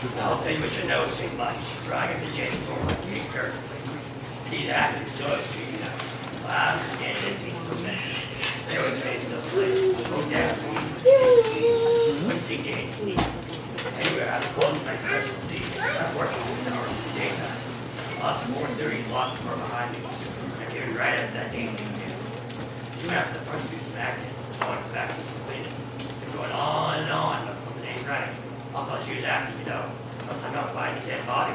I'll tell you what you know too much. Dragging the janitor came carefully. These actors judge you, know. Well, I understand it means so many. They always say stuff like, go down to eat, went to games. Anyway, I was calling my specialty. I'm working in the hour of the daytime. Lots more theories, lots more behind me. I came right after that game thing did. She went after the front to do some acting. I went back to complaining. They're going on and on about something ain't right. I thought she was acting, you know. I'm not buying a dead body.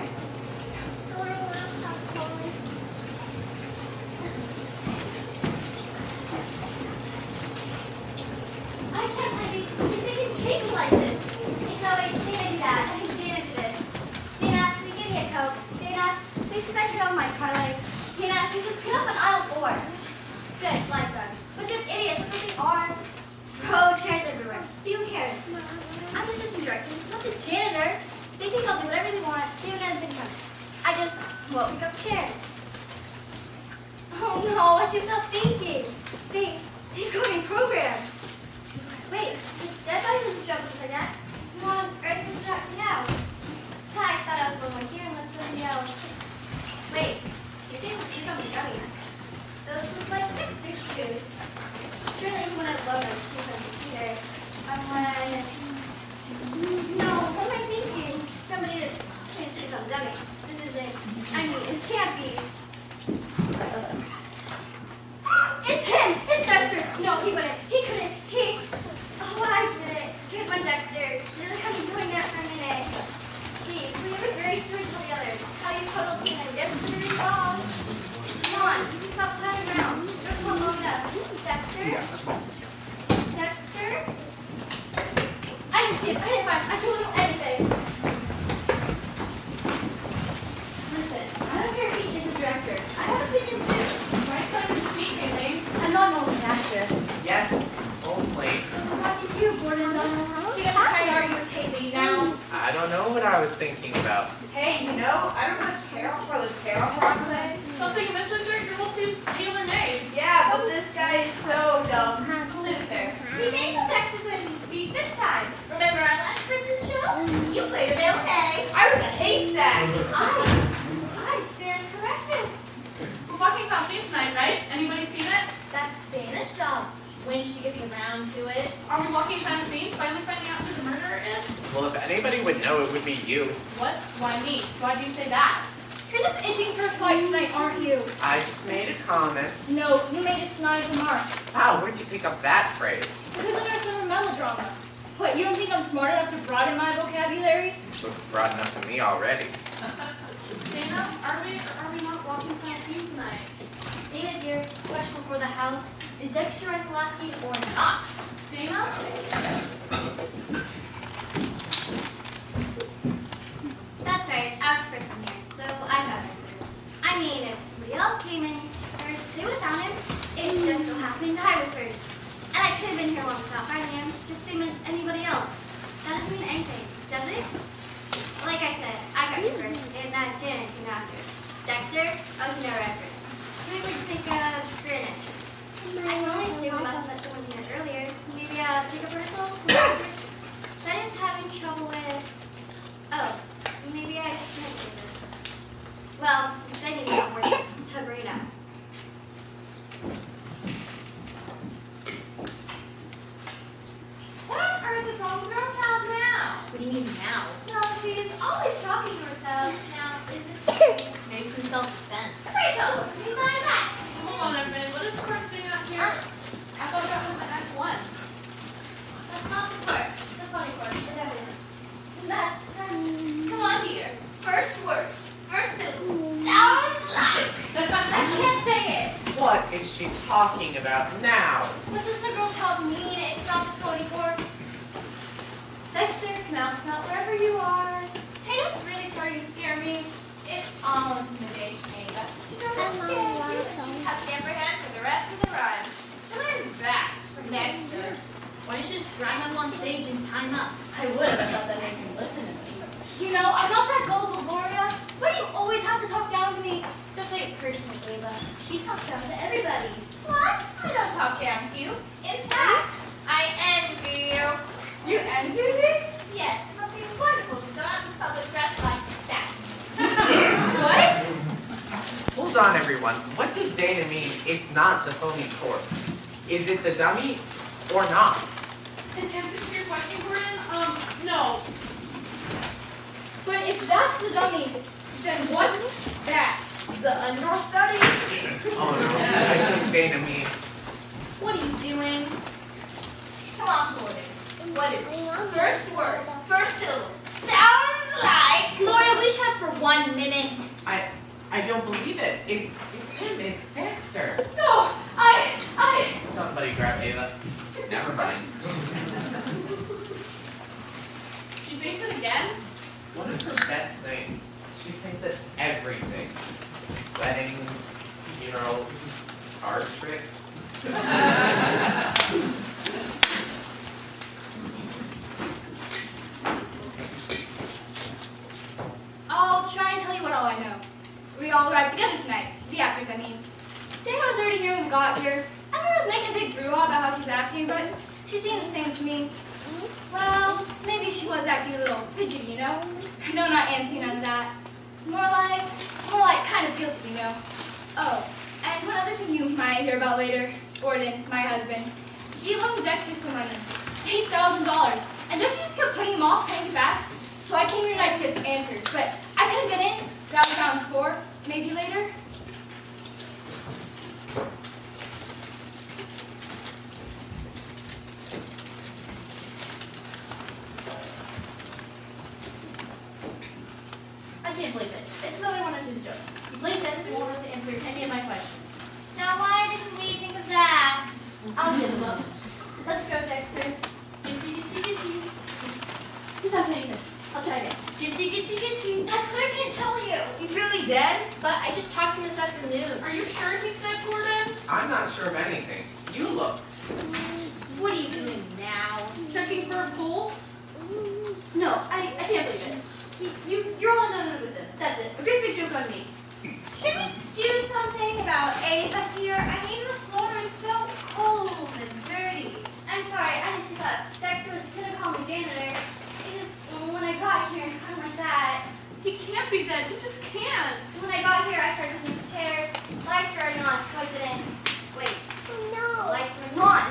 I can't believe they can treat me like this. It's always Dana do that. I think Dana do this. Dana, can you give me a Coke? Dana, please sit back here on my car lights. Dana, you should put up on aisle 4. Good, lights on. Bunch of idiots, look what they are. Bro, chairs everywhere. See who cares? I'm the assistant director, not the janitor. They think I'll do whatever they want. They don't know anything about it. I just won't pick up chairs. Oh no, what you still thinking? They've got me programmed. Wait, the dead body doesn't show up just like that. Who on earth is distracting now? I thought I was the one here unless somebody else. Wait, you're saying what she's on the dummy. Those look like lipstick shoes. Surely anyone at Lowe's keeps on the computer. No, what am I thinking? Somebody just changed shoes on the dummy. This isn't, I mean, it can't be. It's him! It's Dexter! No, he wouldn't. He couldn't. Oh, I get it. Here's my Dexter. You're kind of doing that for a minute. Gee, we have a great story to tell the others. How you total team and yesterday wrong. Come on, you can stop clowning around. You're come long enough. Dexter? Dexter? I didn't see it. I didn't find it. I told him everything. Listen, I don't care if he is a director. I have opinions too. Right side of speak, Aileen. I'm not an old actress. Yes, only. I'm talking to you, Gordon. You gotta try to argue with Kaylee now. I don't know what I was thinking about. Hey, you know, I don't have Carol for this Carol today. Something Mr. Girl seems tailor-made. Yeah, but this guy is so dumb. Luther. We made the Dexter's going to speak this time. Remember our last Christmas show? You played it okay. I was a haystack. I stand corrected. We're walking past scene tonight, right? Anybody seen it? That's Dana's job when she gets around to it. Are we walking past scene, finally finding out who the murderer is? Well, if anybody would know, it would be you. What? Why me? Why do you say that? You're just itching for a fight tonight, aren't you? I just made a comment. No, you made a snide remark. Wow, where'd you pick up that phrase? Because I know some melodrama. What, you don't think I'm smart enough to broaden my vocabulary? Looks broad enough to me already. Dana, are we or are we not walking past scene tonight? Dana, dear, question before the house. Did Dexter write the last scene or not? Dana? That's right, I was the first one here, so I got this. I mean, if somebody else came in first, they would have found him. It just so happened I was first. And I could have been here long without finding him, just same as anybody else. That doesn't mean anything, does it? Like I said, I got here first, and that Janet came after. Dexter, oh, he never after. He was like to pick a career entrance. I can only assume I must have met someone here earlier. Maybe a pickup rehearsal? Said he's having trouble with... Oh, maybe I shouldn't do this. Well, he said he didn't work with Sabrina. What on earth is wrong with our child now? What do you mean now? No, she's always talking to herself. Now, isn't she? Maybe some self-defense. Rachel, you mind that? Hold on a minute. What is the first thing out here? I thought that was the next one. That's not the part. The funny part. It's evident. That's... Come on, dear. First words. First syllable. Sounds like... I can't say it. What is she talking about now? What does the girl child mean? It's not the phony corpse. Dexter, come out, wherever you are. Hey, that's really starting to scare me. It's all intimidation, Ava. You don't have to scare you. Have camera hand for the rest of the run. Learn that from Dexter, why don't you just drag him on stage and time up? I would, I thought that made him listen to me. You know, I'm not that gullible, Gloria. Why do you always have to talk down to me? Don't take it personally, Ava. She talks down to everybody. What? I don't talk down to you. In fact, I envy you. You envy me? Yes, it must be wonderful to go out in public Hold on, everyone. What did Dana mean? It's not the phony corpse. Is it the dummy or not? In answer to your question, Gordon, no. But if that's the dummy, then what's that? The understudy? Oh no, I think Dana means. What are you doing? Come on, Gordon. What is first word, first syllable? Sounds like. Gloria, we should have for 1 minute. I don't believe it. It's him. It's Dexter. No, Somebody grab Ava. Never mind. She thinks it again? One of her best things. She thinks at everything. Weddings, funerals, card tricks. I'll try and tell you what all I know. We all arrived together tonight. The actors, I mean. Dana was already here when we got here. I don't know, was making a big brouhaha about how she's acting, but she seemed the same to me. Well, maybe she was acting a little fidgety, you know? No, not antsy, none of that. More like kind of guilty, you know? Oh, and one other thing you might hear about later. Gordon, my husband, he loaned Dexter some money. $8,000. And don't you just keep putting him off paying it back? So I came here tonight to get some answers, but I couldn't get in. That was around 4, maybe later. I can't believe it. It's another one of his jokes. He plays this and won't have to answer any of my questions. Now, why didn't we think of that? I'll give him up. Let's go, Dexter. Gitchy. He's not paying this. I'll try again. Gitchy. That's what I can't tell you. He's really dead, but I just talked to him this afternoon. Are you sure he's dead, Gordon? I'm not sure of anything. You look. What are you doing now? Checking for a pulse? No, I can't believe it. You're all done with it. That's it. A great big joke on me. Should we do something about Ava here? I mean, the floor is so cold and dirty. I'm sorry, I didn't see that. Dexter was gonna call me janitor. It just, when I got here, kind of like that. He can't be dead. He just can't. When I got here, I started cleaning the chairs. Lights started on, so I didn't. Wait. No. Lights were on.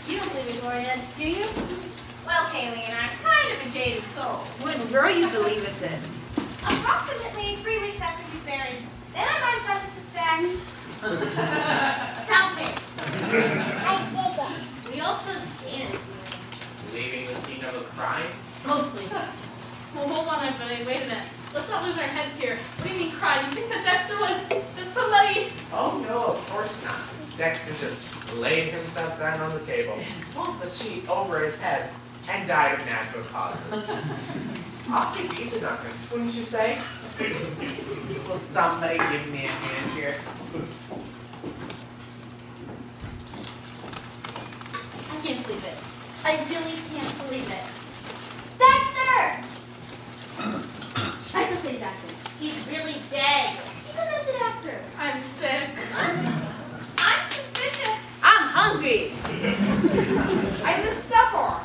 You don't believe me, Gloria, do you? Well, Kaylee and I'm kind of a jaded soul. Wouldn't girl you believe it then? Approximately 3 weeks after we married, then I might start to suspect something. We all suppose Dana's doing. Leaving the scene of a crime? Oh, please. Well, hold on, everybody. Wait a minute. Let's not lose our heads here. What do you mean cry? You think that Dexter was somebody? Oh no, of course not. Dexter just laid himself down on the table, pulled the sheet over his head, and died of natural causes. Awfully decent of him, wouldn't you say? Will somebody give me a hand here? I can't believe it. I really can't believe it. Dexter! I still say he's acting. He's really dead. He's a method actor. I'm sick. I'm suspicious. I'm hungry. I miss supper.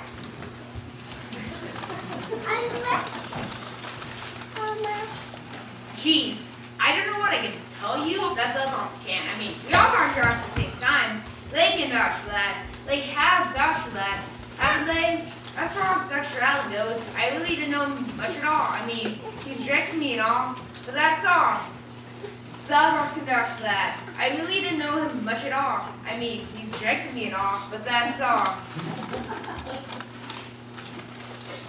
Jeez, I don't know what I can tell you that the others can't. I mean, we all got here at the same time. They can vouch for that. They have vouched for that, haven't they? As far as Dexter Allen goes, I really didn't know him much at all. I mean, he's directed me and all, but that's all. The others can vouch for that. I really didn't know him much at all. I mean, he's directed me and all, but that's all.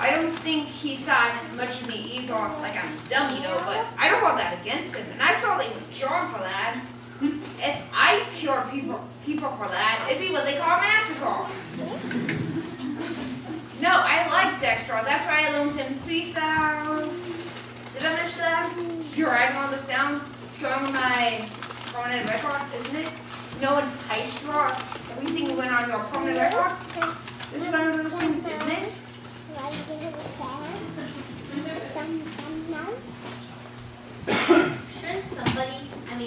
I don't think he thought much of me either, like I'm dumb, you know, but I don't hold that against him, and I saw they would cure him for that. If I cure people for that, it'd be what they call a massacre. No, I like Dexter, that's why I loaned him 3,000. Did I mention that? If you're writing all this down, it's going on my permanent record, isn't it? No one enticed you or everything went on your permanent record? This is one of those things, isn't it? Shouldn't somebody,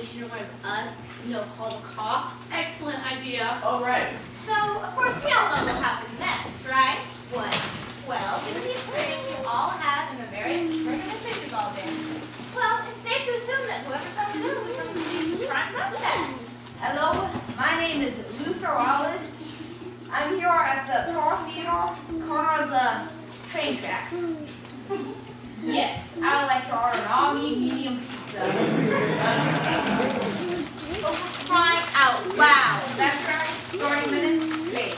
shouldn't one of us, call the cops? Excellent idea. All right. Though, of course, we all know what happened next, right? What? Well, given the experience you all have in the various tournament pictures all been, I'm here at the North Theater, corner of the train tracks. Yes, I would like to order an all-meat medium pizza. Oh, for crying out loud. That's right, 30 minutes, great.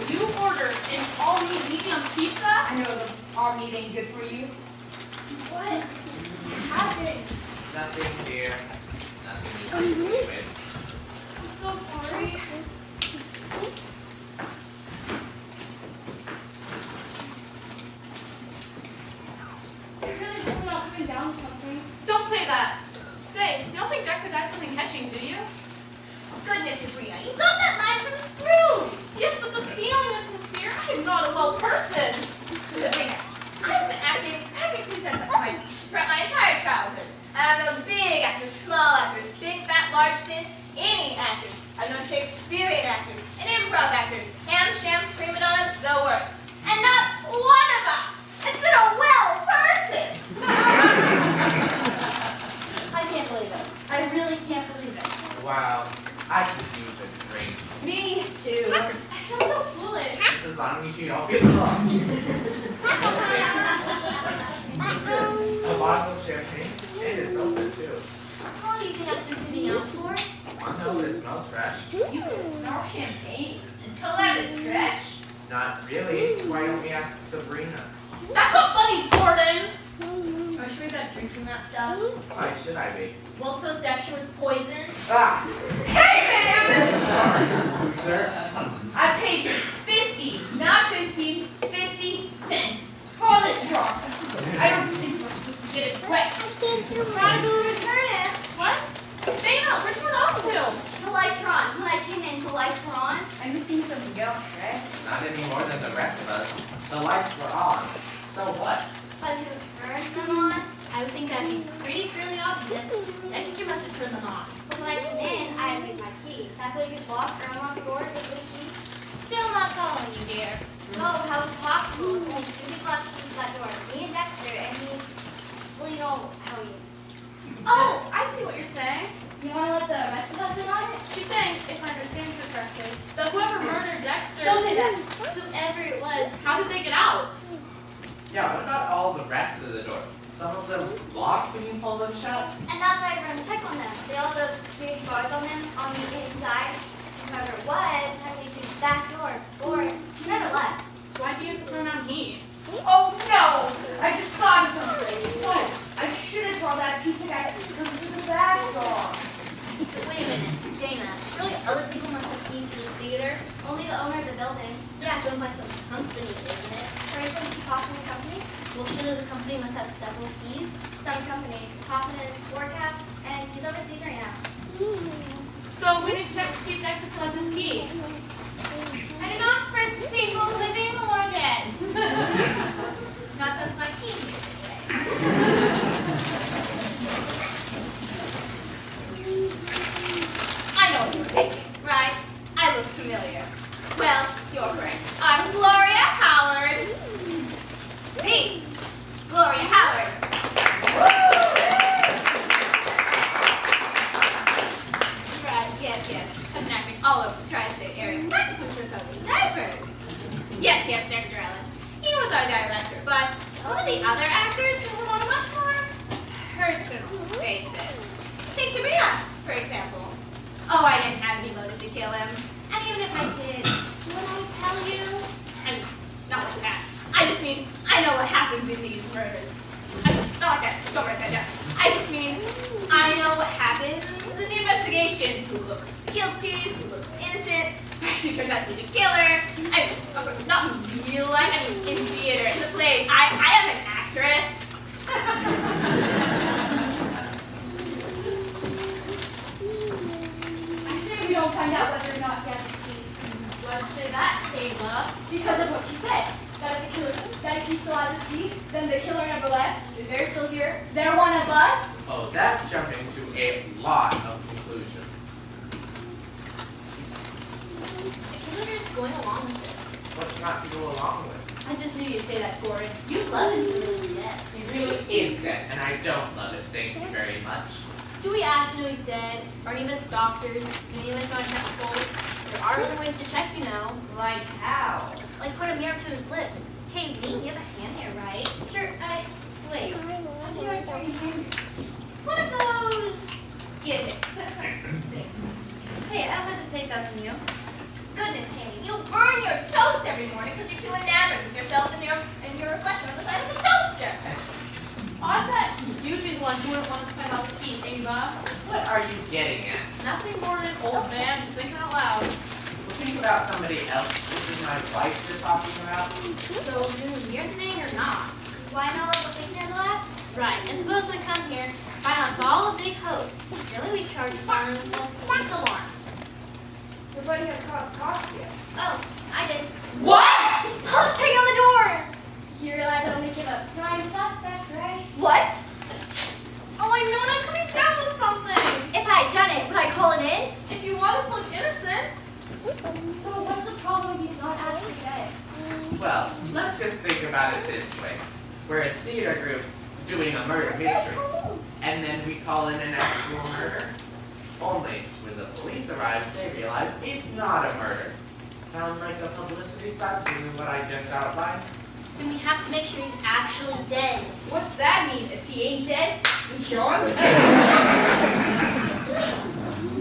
You ordered an all-meat medium pizza? I know the all-meat ain't good for you. What happened? Nothing, dear. Nothing you can do with. I'm so sorry. You're really hoping about coming down with something? Don't say that. Say, you don't think Dexter died something catching, do you? Goodness, Sabrina, you got that line from the screw! Yes, but the feeling is sincere. I am not a well person. Sabrina, I've been acting practically since my entire childhood. And I've known big actors, small actors, big, fat, large, thin, any actors. I've known Shakespearean actors and improv actors, hams, shams, prima donnas, the works. And not one of us has been a well person! I can't believe it. I really can't believe it. Wow, I could use a drink. Me too. I feel so foolish. Just as long as you don't get drunk. This is a bottle of champagne, and it's open too. How long do you think I've been sitting out for? I know it smells fresh. You can smell champagne until that is fresh. Not really. Why don't we ask Sabrina? That's not funny, Gordon. Are you sure about drinking that stuff? Why should I be? Well, suppose Dexter was poisoned. Ah! Hey, man! Sorry. Sir? I paid 50, not 15, 50 cents for this drop. I don't think we're supposed to get it quick. Trying to return it. What? Dana, where'd you run off to? The lights were on. When I came in, the lights were on. I'm missing something else, right? Not any more than the rest of us. The lights were on. So what? But who turned them on? I would think that'd be pretty clearly obvious. Dexter must have turned them on. But when I came in, I had used my key. That's why you could lock or unlock the door with the key. Still not following you, dear. So, how is it possible? Only two people have keys to that door. Me and Dexter, and he... Well, you know how he is. Oh, I see what you're saying. You want to let the rest of us in on it? She's saying, if I understand her correctly, that whoever murdered Dexter, Don't say that. whoever it was, how did they get out? Yeah, what about all the rest of the doors? Some of them locked when you pull them shut? And that's why I run to check on them. They all have those security bars on them on the inside. Whoever it was had to leave through that door, or he never left. Why do you use the pronoun he? Oh no! I just thought of something. What? I should have told that pizza guy to come to the back door. Wait a minute, Dana. Surely other people must have keys to this theater. Only the owner of the building. Yeah, it's owned by some company, isn't it? For instance, Kaufman Company. Well, surely the company must have several keys. Some company. Kaufman is forecast, and he's overseas right now. So we need to check to see if Dexter still has his key. I did not first people living or dead. Not since my key here I know what you were thinking, right? I look familiar. Well, you're correct. I'm Gloria Howard. The Gloria Howard. Right, yes. I've been acting all over the tri-state area, practically since I was in diapers. Yes, Dexter Allen. He was our director, but some of the other actors were on a much more personal basis. Take Sabrina, for example. Oh, I didn't have any motive to kill him. And even if I did, would I tell you? I mean, not like that. I just mean, I know what happens in these murders. I mean, not like that. Don't write that down. I just mean, I know what happens in the investigation. Who looks guilty, who looks innocent, who actually turns out to be the killer. I mean, of course, not in real life, I mean in theater, in the plays. I am an actress. I say we don't find out whether or not Dad is key. Why'd you say that, Kayla? Because of what she said. That if he still has his key, then the killer never left. If they're still here, they're one of us. Oh, that's jumping to a lot of conclusions. The killer is going along with this. What's not to go along with? I just knew you'd say that, Gordon. You love him to really death. He really is dead, and I don't love it. Thank you very much. Do we actually know he's dead? Are any of us doctors? Any of us not chemicals? There are are other ways to check, you know. Like how? Like put a mirror to his lips. Hey, Lee, you have a hand here, right? Sure, wait. How'd you already carry your hand? It's one of those gimmicks. Hey, I don't have to take that from you. Goodness, Katie, you burn your toast every morning because you're too enamored with yourself and your reflection on the side of the toaster. I bet you'd be the one who wouldn't want to spend out to eat, Ava. What are you getting at? Nothing more than an old man just thinking out loud. Think about somebody else. This is my wife you're talking about. So, doing the weird thing or not? Why not let the things handle that? Right, and suppose they come here, find out it's all a big hoax. The only we charge you for is a police alarm. Nobody has talked yet. Oh, I did. What? Let's check on the doors! You realize I only give a prime suspect, right? What? Oh, I know, I'm coming down with something. If I had done it, would I call it in? If you want us to look innocent. So what's the problem if he's not actually dead? Well, let's just think about it this way. We're a theater group doing a murder mystery, and then we call in an actual murder. Only, when the police arrive, they realize it's not a murder. Sound like a publicity stunt doing what I just outlined? Then we have to make sure he's actually dead. What's that mean? If he ain't dead, we kill him?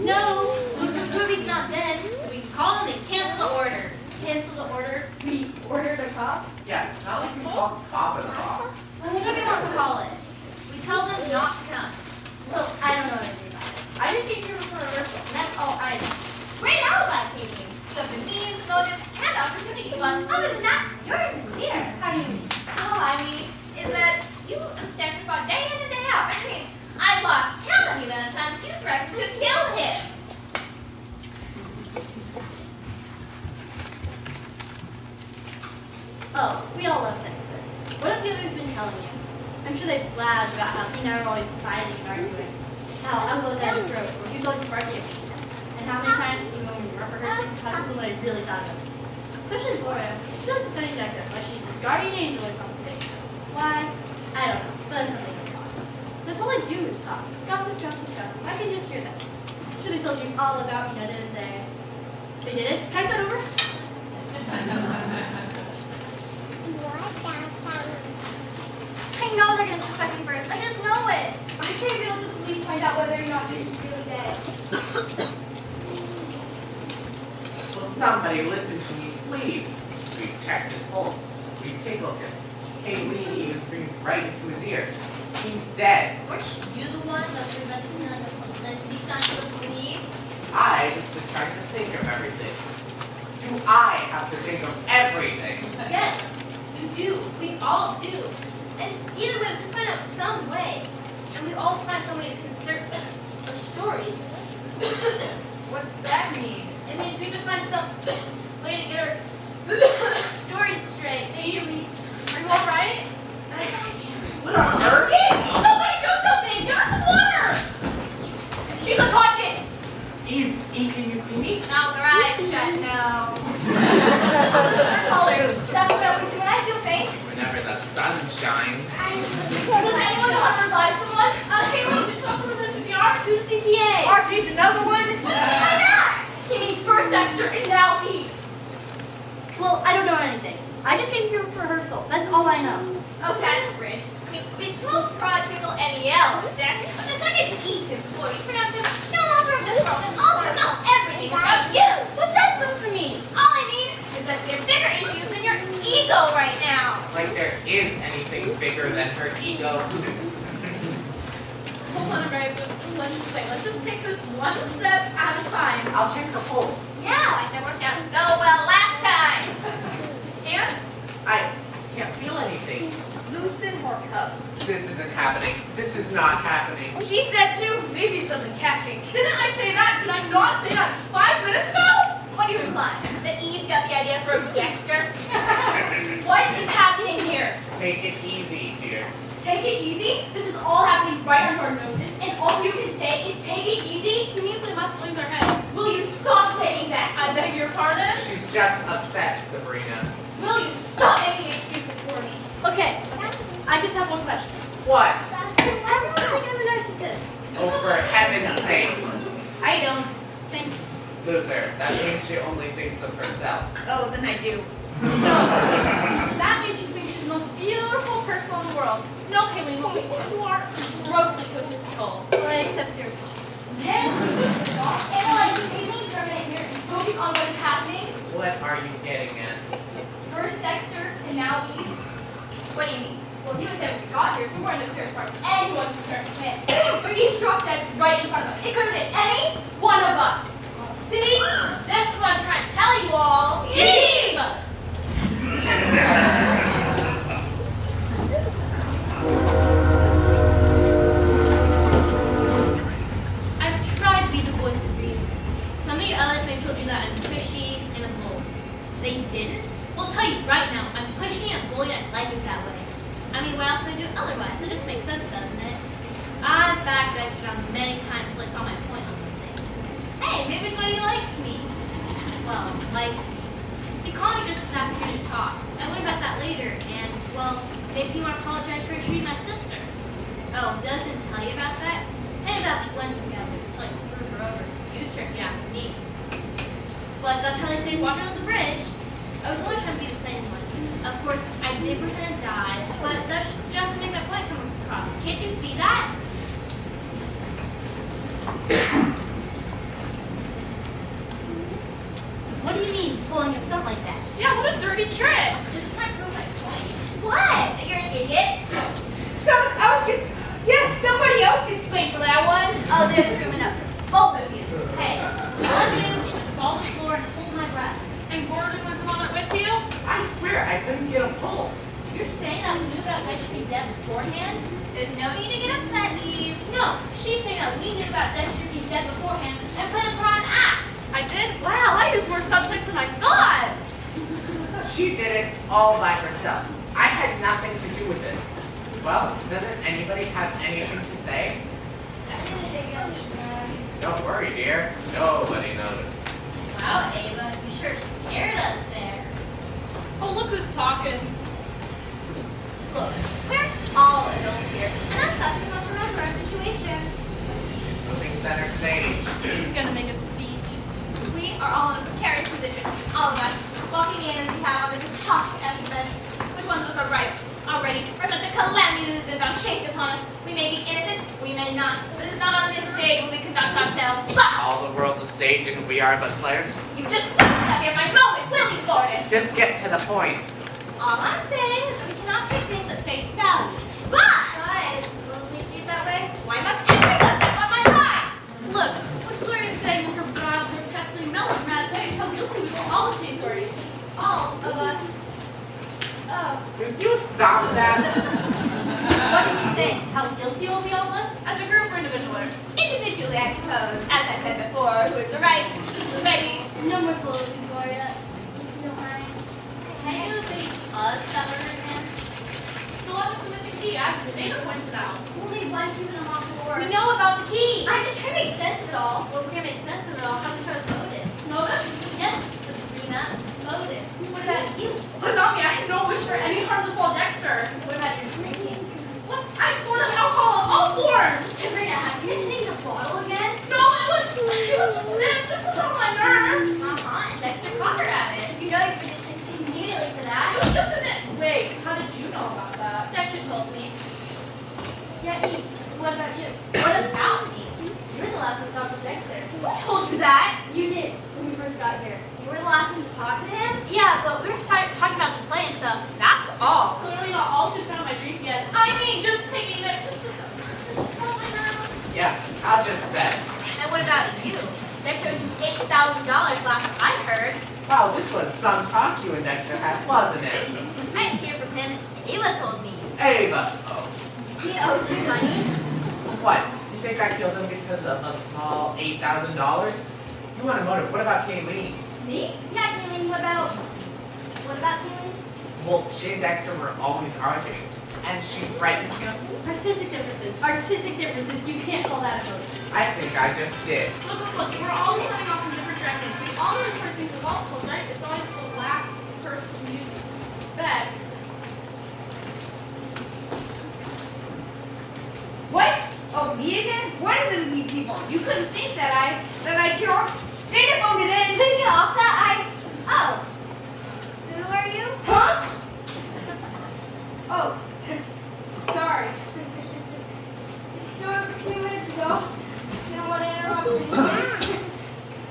No, we can prove he's not dead. We can call him and cancel the order. Cancel the order. We ordered a cop. Yeah, it's not like we call the cop in the box. Well, what do we want to call it? We tell them not to come. Well, I don't know anything about it. I just came here for a rehearsal, and that's all I know. Great alibi, Katie. You have the means, motive, and opportunity, but other than that, you're in the clear. How do you mean? All I mean is that you Dexter fought day in and day out. I mean, I lost count on the amount of times you threatened to kill him. Oh, we all love Dexter. What have the others been telling you? I'm sure they've blabbed about how he and I were always fighting and arguing. How I was always at his throat, or he was always barking at me. And how many times when we were rehearsing, how to do what I really thought of him. Especially Gloria. She was defending Dexter like she's his guardian angel or something. Why? I don't know. But it's nothing to talk. That's all I do is talk. Gossip, gossip, gossip. I can just hear that. Sure, they told you all about me, didn't they? They did it? Can I start over? I know they're gonna suspect me first. I just know it. I can't be able to police find out whether or not he's really dead. Will somebody listen to me, please? We've checked his pulse. We've tickled him. Kayleen even screamed right into his ear. He's dead. Weren't you the one that prevented me like a publicity stunt to the police? I was just trying to think of everything. Do I have to think of everything? Yes, you do. We all do. And either way, we can find out some way. And we all find some way to concert our stories. What's that mean? It means we can find some way to get our stories straight. Maybe Are you alright? What on earth? somebody do something! Give her some water! She's unconscious! Eve, can you see me? Now with her eyes shut now. Color. That's what I always do when I feel faint. Whenever the sun shines. Does anyone know how to revive someone? Caleb, did you tell someone there's CPR? Who's the CPA? Archie's another one? Why not? He means first Dexter and now Eve. Well, I don't know anything. I just came here for rehearsal. That's all I know. Oh, that's rich. We called Prodigal N.E.L. Dex, but the second E is before we pronounce him no longer of this world and also know everything about you. What's that supposed to mean? All I mean is that we have bigger issues than your ego right now. Like there is anything bigger than her ego. Hold on, Ray, but let's just wait. Let's just take this one step at a time. I'll check her pulse. Yeah, like that worked out so well last time. And I can't feel anything. Loosen her cuffs. This isn't happening. This is not happening. She said too, maybe something catching. didn't I say that? Did I not say that just 5 minutes ago? What do you imply? That Eve got the idea from Dexter? What is happening here? Take it easy, dear. Take it easy? This is all happening right under our noses, and all you can say is take it easy? He means we must lose our head. Will you stop saying that? I beg your pardon? She's just upset, Sabrina. Will you stop making excuses for me? Okay, I just have one question. What? I don't think I'm a narcissist. Oh, for heaven's sake. I don't. Thank you. Luther, that means she only thinks of herself. Oh, then I do. That means she thinks she's the most beautiful person in the world. No, Kayleen, what we think you are is grossly egotistical. Well, except your And like, you need for a minute here and focus on what is happening. What are you getting at? First Dexter and now Eve. What do you mean? Well, he was there when we got here, so we're in the clearest part. Anyone's concerned with him. But Eve dropped dead right in front of us. It could have been any one of us. See? That's what I'm trying to tell you all. Eve! I've tried to be the voice of reason. Some of you others may have told you that I'm pushy and a bull. They didn't? Well, I'll tell you right now, I'm pushy and bully and I like it that way. I mean, what else would I do otherwise? It just makes sense, doesn't it? I've backed Dexter down many times till I saw my point on some things. Hey, maybe it's why he likes me. Well, likes me. He called me just this afternoon to talk. I went about that later, and, well, maybe he want to apologize for treating my sister. Oh, doesn't tell you about that? His ups went together until I threw her over. Used her and gassed me. But that's how they say water on the bridge. I was only trying to be the same one. Of course, I did pretend to die, but that's just to make my point come across. Can't you see that? What do you mean, pulling a stunt like that? Yeah, what a dirty trick. Just trying to prove my point. What? That you're an idiot? Somebody else gets blamed for that one. Oh, they're grooming up both of you. Hey, all I do is fall to the floor and hold my breath. And Gordon was on it with you? I swear, I couldn't get a pulse. You're saying that we knew about Dex being dead beforehand? There's no need to get upset, Eve. No, she's saying that we knew about Dexter being dead beforehand and planned upon an act. I did? Wow, I used more subtext than I thought. She did it all by herself. I had nothing to do with it. Well, doesn't anybody have anything to say? Don't worry, dear. Nobody noticed. Wow, Ava, you sure scared us there. Oh, look who's talking. Look, we're all adults here, and as such, we must remember our situation. Moving center stage. He's gonna make a speech. We are all in a precarious position. All of us. Walking in, we have under this hot estimate. Which one of us are right? Already, for such a calamity that has been shaped upon us. We may be innocent, we may not. But it is not on this stage when we conduct ourselves. But All the world's a stage and we are but players. you just let me have my moment, will you, Gordon? Just get to the point. All I'm saying is that we cannot take things at face value. But will we see it that way? Why must everyone step on my lies? Look, what Gloria is saying with her broad, grotesquely melodramatic way is how guilty we were all of the authorities. All of us. Oh. Could you stop that? What did he say? How guilty will we all look? As a group or individually? Individually, I suppose. As I said before, who is the right? Maybe. No more soliloquies, Gloria. If you don't mind. Can you say stubborn again? The one with the missing key, as Dana pointed out. Only one keeping them off the board. We know about the key. I'm just trying to make sense of it all. Well, if we're gonna make sense of it all, how do we try to motives? Motives? Yes, Sabrina, motives. What about you? What about me? I had no wish for any harm to Paul Dexter. What about your drinking? What? I'm sort of alcohol in all forms. Sabrina, have you been taking a bottle again? No, it was just this. This was on my nerves. And Dexter caught her at it. You know you've been immediately for It that. was just a bit. Wait, how did you know about that? Dexter told me. Yeah, Eve. What about you? What about me? You were the last one to talk to Dexter. Who told you that? You did when we first got here. You were the last one to talk to him? Yeah, but we were just talking about the play and stuff. That's all. Clearly not all she's found my drink yet. I mean, just taking it, just to settle my nerves. Yeah, I'll just bet. And what about you? Dexter owed you $8,000 last I heard. Wow, this was some talk you and Dexter had, wasn't it? I didn't hear from him. Ava told me. Ava. Oh, He owed you money? what? You think I killed him because of a small $8,000? You want a motive? What about Kayleen? Me? Yeah, Kayleen, what about Kayleen? Well, she and Dexter were always arguing, and she threatened him. Artistic differences. Artistic differences. You can't call that a motive. I think I just did. Look, we're all starting off in different directions. See, all of us are things of also, right? It's always the last person you suspect. What? Oh, me again? What is it with you people? You couldn't think that I killed Dana phoned it in. Can you get off that? Oh. Who are you? Huh? Oh, sorry. Just showed up a few minutes ago. Didn't want to interrupt anything.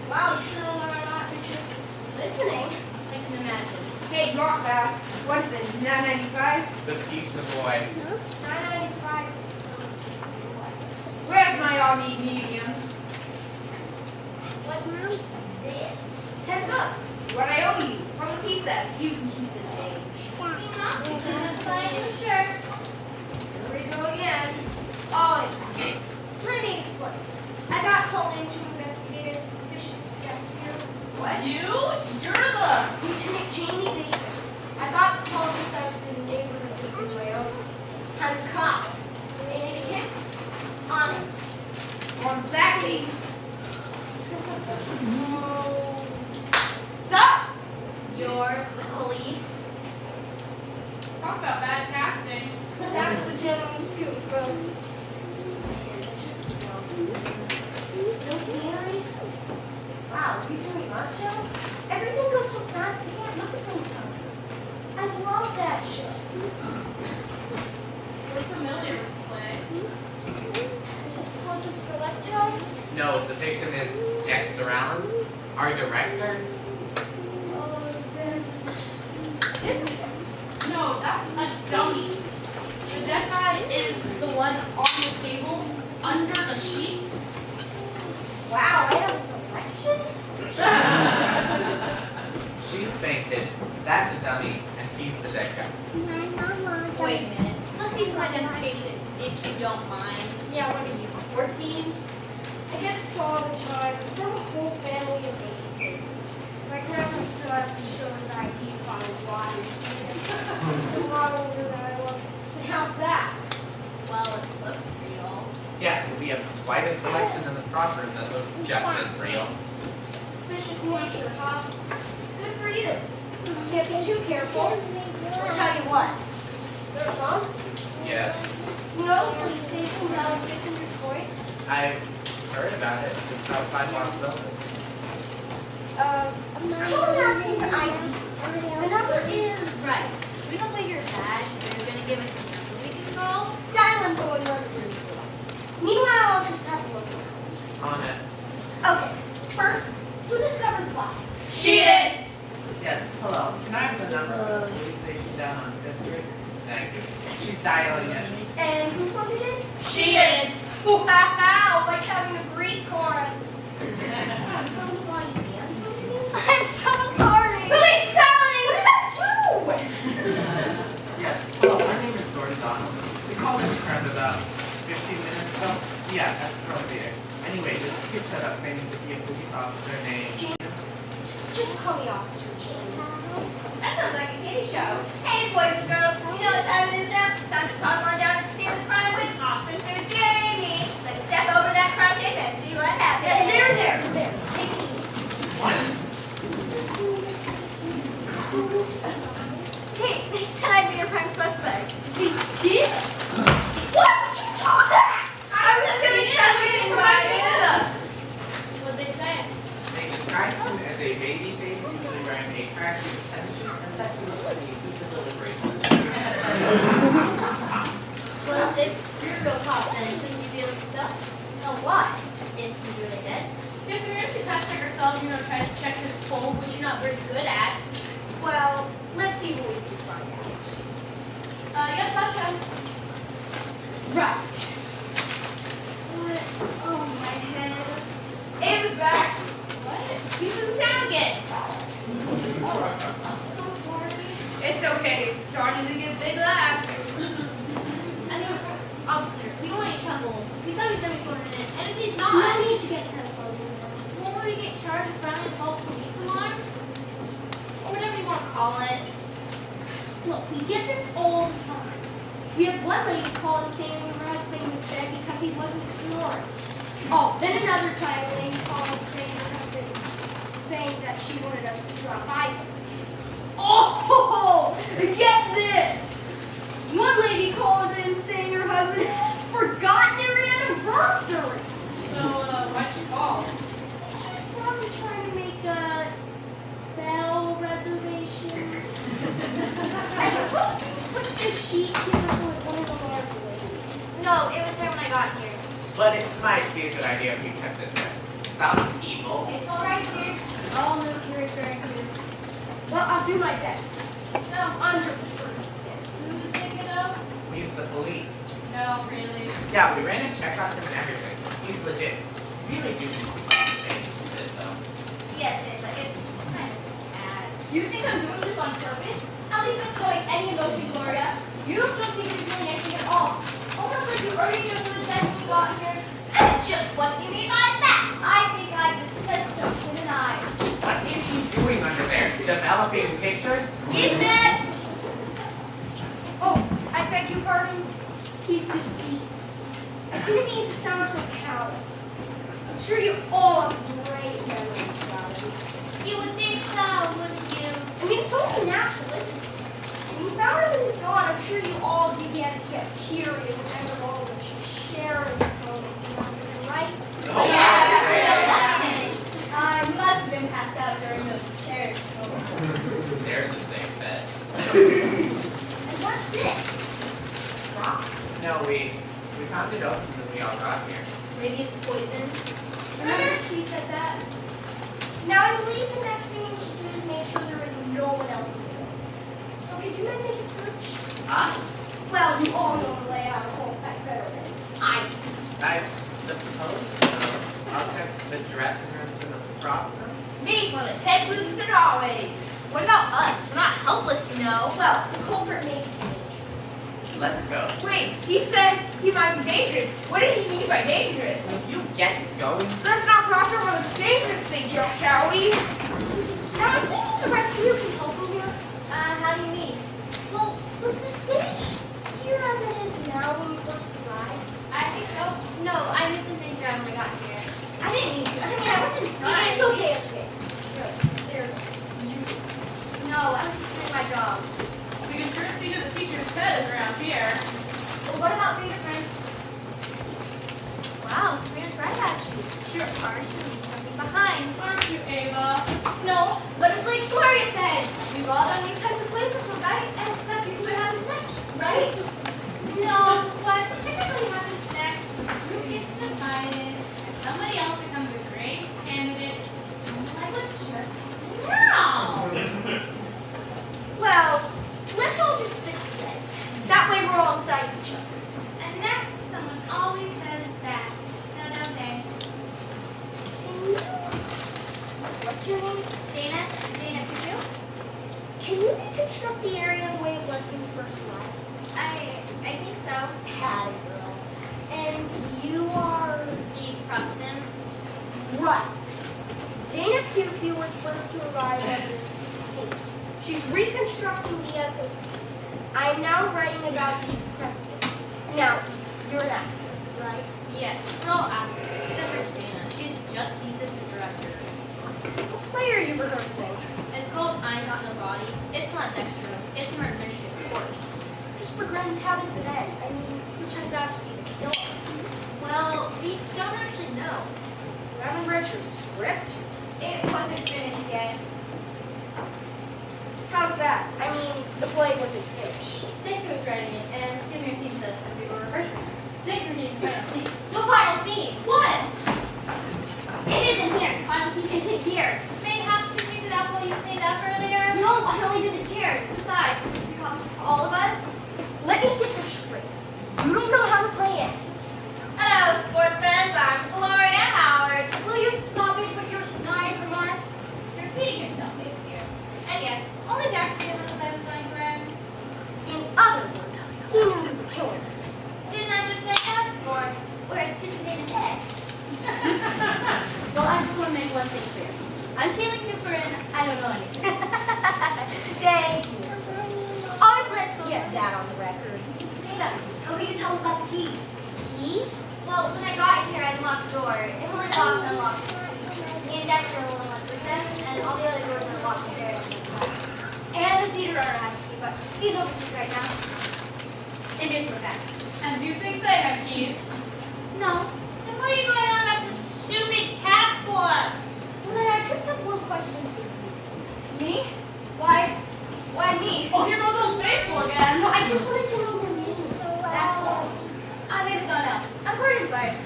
Wow, you sure are not just listening. I can imagine. Hey, you walk fast. What is it, $9.95? The pizza boy. $9.95. Where's my all-meat medium? What's this? $10. What I owe you for the pizza. You can keep the change. Sure. Reason again. Always happens. Let me explain. I got called in to investigate a suspicious death here. What? You're the. Lieutenant Jamie Baker. I got the call since I was in the neighborhood this way over. I'm a cop. And him. Honest. On that case. So, You're the police. Talk about bad casting. that's the gentleman scoop, folks. Just no scenery. Wow, is we doing art show? Everything goes so fast, I can't look at things. I love that show. We're familiar with the play. Is this Pontus Electro? No, the victim is Dexter Allen, our director. Oh, then. This is No, that's a dummy. The dead guy is the one on the table under the sheets. wow, I have a selection? She's fainted. That's a dummy, and he's the dead guy. Wait a minute. Let's see some identification, if you don't mind. Yeah, what are you, 14? I get this all the time. From a whole family of baby faces. My grandpa still has to show his ID card while he's a lot older than I was. And how's that? Well, it looks real. Yeah, and we have quite a selection in the prop room that look just as real. Suspicious nature, huh? Good for you. Can't be too careful. I'll tell you what. There's one. Yes, You know the police station down in Detroit? I've heard about it. It's about 5 blocks over. Call and ask him for ID. The number is... Right. We don't leave your badge. You're gonna give us a number we can call. Dial and go another room. Meanwhile, I'll just have a look around. On it. Okay, first, who discovered the body? She did. Yes, hello. Can I have the number for the police station down on Fifth Street? Thank you. She's dialing it. And who phoned it in? She did. Wow, like having a Greek chorus. Who phoned the body and phoned it in? I'm so sorry. Police brutality. What did I do? Yes, hello. My name is Jordan Donald. We called in the crime about 15 minutes ago. Yeah, that's appropriate. Anyway, this kid set up claiming to be a police officer named... Just call me Officer Jane. That sounds like a kitty show. Hey, boys and girls, you know what time it is now? It's time to toddle on down to the scene of the crime with Officer Jamie. Let's step over that crime tape and see what happens. There. Take me. What? Just give me this. Hey, they said I'd be your prime suspect. They did? Why would you do that? I was doing something for my pizza. What'd they say? They described him as a baby face, usually wearing a tracksuit extension, and said he looked like a pizza delivery. Well, if you're a real cop, then shouldn't you be able to tell? No, what? If you really did. Yes, we're gonna test check ourselves, try to check his pulse. Which you're not very good at. Well, let's see what we can find out. Yes, that's him. Right. What? Oh, my head. Amber's back. What? He's in town again. I'm so sorry. It's okay. It's starting to get big laughs. I mean, officer, we don't want any trouble. We thought we said we phoned it in. And if he's No not, need to get tense on me. won't we get charged with violent false police alarm? Or whatever you want to call it. Look, we get this all the time. We had one lady call and saying her husband was dead because he wasn't snoring. Oh, then another time a lady called saying her husband, saying that she wanted us to drop by him. Oh, get this! One lady called in saying her husband had forgotten her anniversary. So, why'd she call? She was probably trying to but it might be a good idea if you kept it there. Some people. It's alright, dude. I'll know what you're referring to. Well, I'll do my best. No, under the circumstances. Who's this thinking of? He's the police. No, really. Yeah, we ran a check on him and everything. He's legit. Really do need to stop paying for it though. Yes, but it's kind of sad. You think I'm doing this on purpose? At least I'm showing any emotion, Gloria. You don't seem to be doing anything at all. Almost like you already knew what was said when we got here. And just what do you mean by that? I think I just said something and What is he doing under there? Developing pictures? He's dead! Oh, I beg your pardon? He's deceased. I didn't mean to sound so callous. I'm sure you all have great memories about him. You would think so, wouldn't you? I mean, it's only natural, isn't it? When you found him and he's gone, I'm sure you all began to get teary and remembered all the Sharon's moments, right? Oh, I must have been passed out during those chairs. There's a safe bet. And what's this? Rock. No, we found it open when we all got here. Maybe it's poison. Remember she said that? Now I believe the next thing we should do is make sure there is no one else in the building. So could you then make a search? Us? Well, you all know the layout of the whole site better than I do. I suppose so. I'll check the dressing rooms and the prop rooms. Me for the tech booths and hallways. What about us? We're not helpless, you know. Well, the culprit may be dangerous. Let's go. Wait, he said he might be dangerous. What did he mean by dangerous? Will you get going? Let's not cross over this dangerous thing here, shall we? Now I'm thinking the rest of you can help me here. How do you mean? Well, was the stage here as it is now when you first arrived? I think so. No, I knew some things around when I got here. I didn't mean to. I wasn't Yeah, trying. it's okay, it's okay. Good. There. No, I was just doing my job. We can sure see who the teacher's pet is around here. Well, what about fingerprints? Wow, Sabrina's right at you. She requires to leave something behind. Aren't you, Ava? No, but it's like Gloria said. We've all done these types of plays before, right? And that's usually what happens next, right? No, what typically happens next is the group gets divided and somebody else becomes a great candidate. Like what just now. Well, let's all just stick together. That way we're all inside each other. And next, someone always says that. No, don't they? Can you... What's your name? Dana? Dana Cuckoo? Can you reconstruct the area the way it was when you first arrived? I think so. Had girl. And you are... Eve Preston. Right. Dana Pew was first to arrive at the scene. She's reconstructing the SOC. I am now writing about Eve Preston. Now, you're an actress, right? Yes, we're all actors, except for Dana. She's just the assistant director. What play are you rehearsing? It's called I Got No Body. It's not extra. It's an admission course. Just for grins, how does it end? I mean, who turns out to be the killer? Well, we don't actually know. You haven't read your script? It wasn't finished yet. How's that? I mean, the play wasn't finished. Dixon was writing it, and Skip here sees us as we were rehearsing. Today we're getting final scene. The final scene. What? It isn't here. Final scene isn't here. May have to read it up while you cleaned up earlier. No, I only did the chairs. Besides, it comes to all of us. Let me get this straight. You don't know how the play ends. Hello, sports fans. I'm Gloria Howard. Will you stop it with your snide remarks? You're repeating yourself, maybe here. And yes, only Dexter knew what the play was going to end. In other words, he knew who the killer was. Didn't I just say that? Or it's in his head. Well, I just want to make one thing clear. I'm feeling Cooper, and I don't know anything. Thank you. Always nice to get that on the record. Dana, how will you tell them about the key? Keys? Well, when I got here, I unlocked the door. It only locked and unlocked. Me and Dexter were the only ones with them, and all the other doors were locked there. And the theater runner has a key, but he's overseas right now. And here's my back. And do you think they have keys? No. Then what are you going on about some stupid cats for? Well, then I just have one question for you. Me? Why? Why me? Oh, here goes old faithful again. No, I just wanted to know your name. That's all. I made the gun out. I'm Courtney's wife.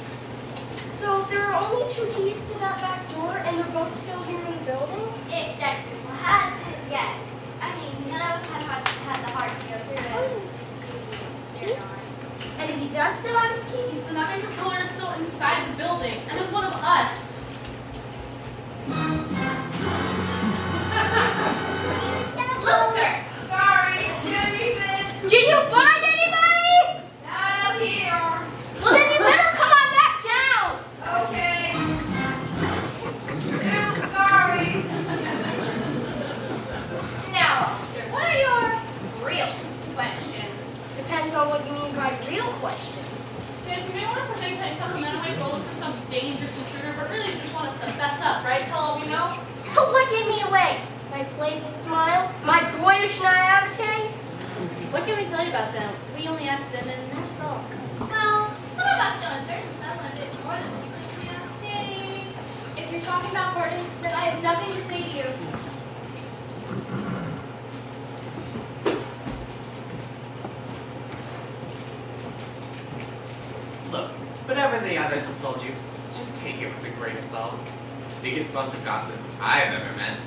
So there are only 2 keys to that back door, and they're both still here in the building? If Dexter still has it, yes. I mean, none of us had the heart to go through it. And if he does still have his key, And that means the killer is still inside the building and is one of us. Luther! Sorry, can't resist. Did you find anybody? Not up here. Well, then you better come on back down. Okay. Ew, sorry. now, officer, what are your real questions? Depends on what you mean by real questions. Guys, you may want to think that Sacramento might go look for some dangerous intruder, but really you just want us to fess up, right? Tell all we know? What gave me away? My playful smile? My boyish naivete? What can we tell you about them? We only acted them in Nashville. Well, some of us know a certain some a bit more than we can see on stage. If you're talking about Gordon, then I have nothing to say to you. Look, whatever the others have told you, just take it with a grain of salt. Biggest bunch of gossips I've ever met.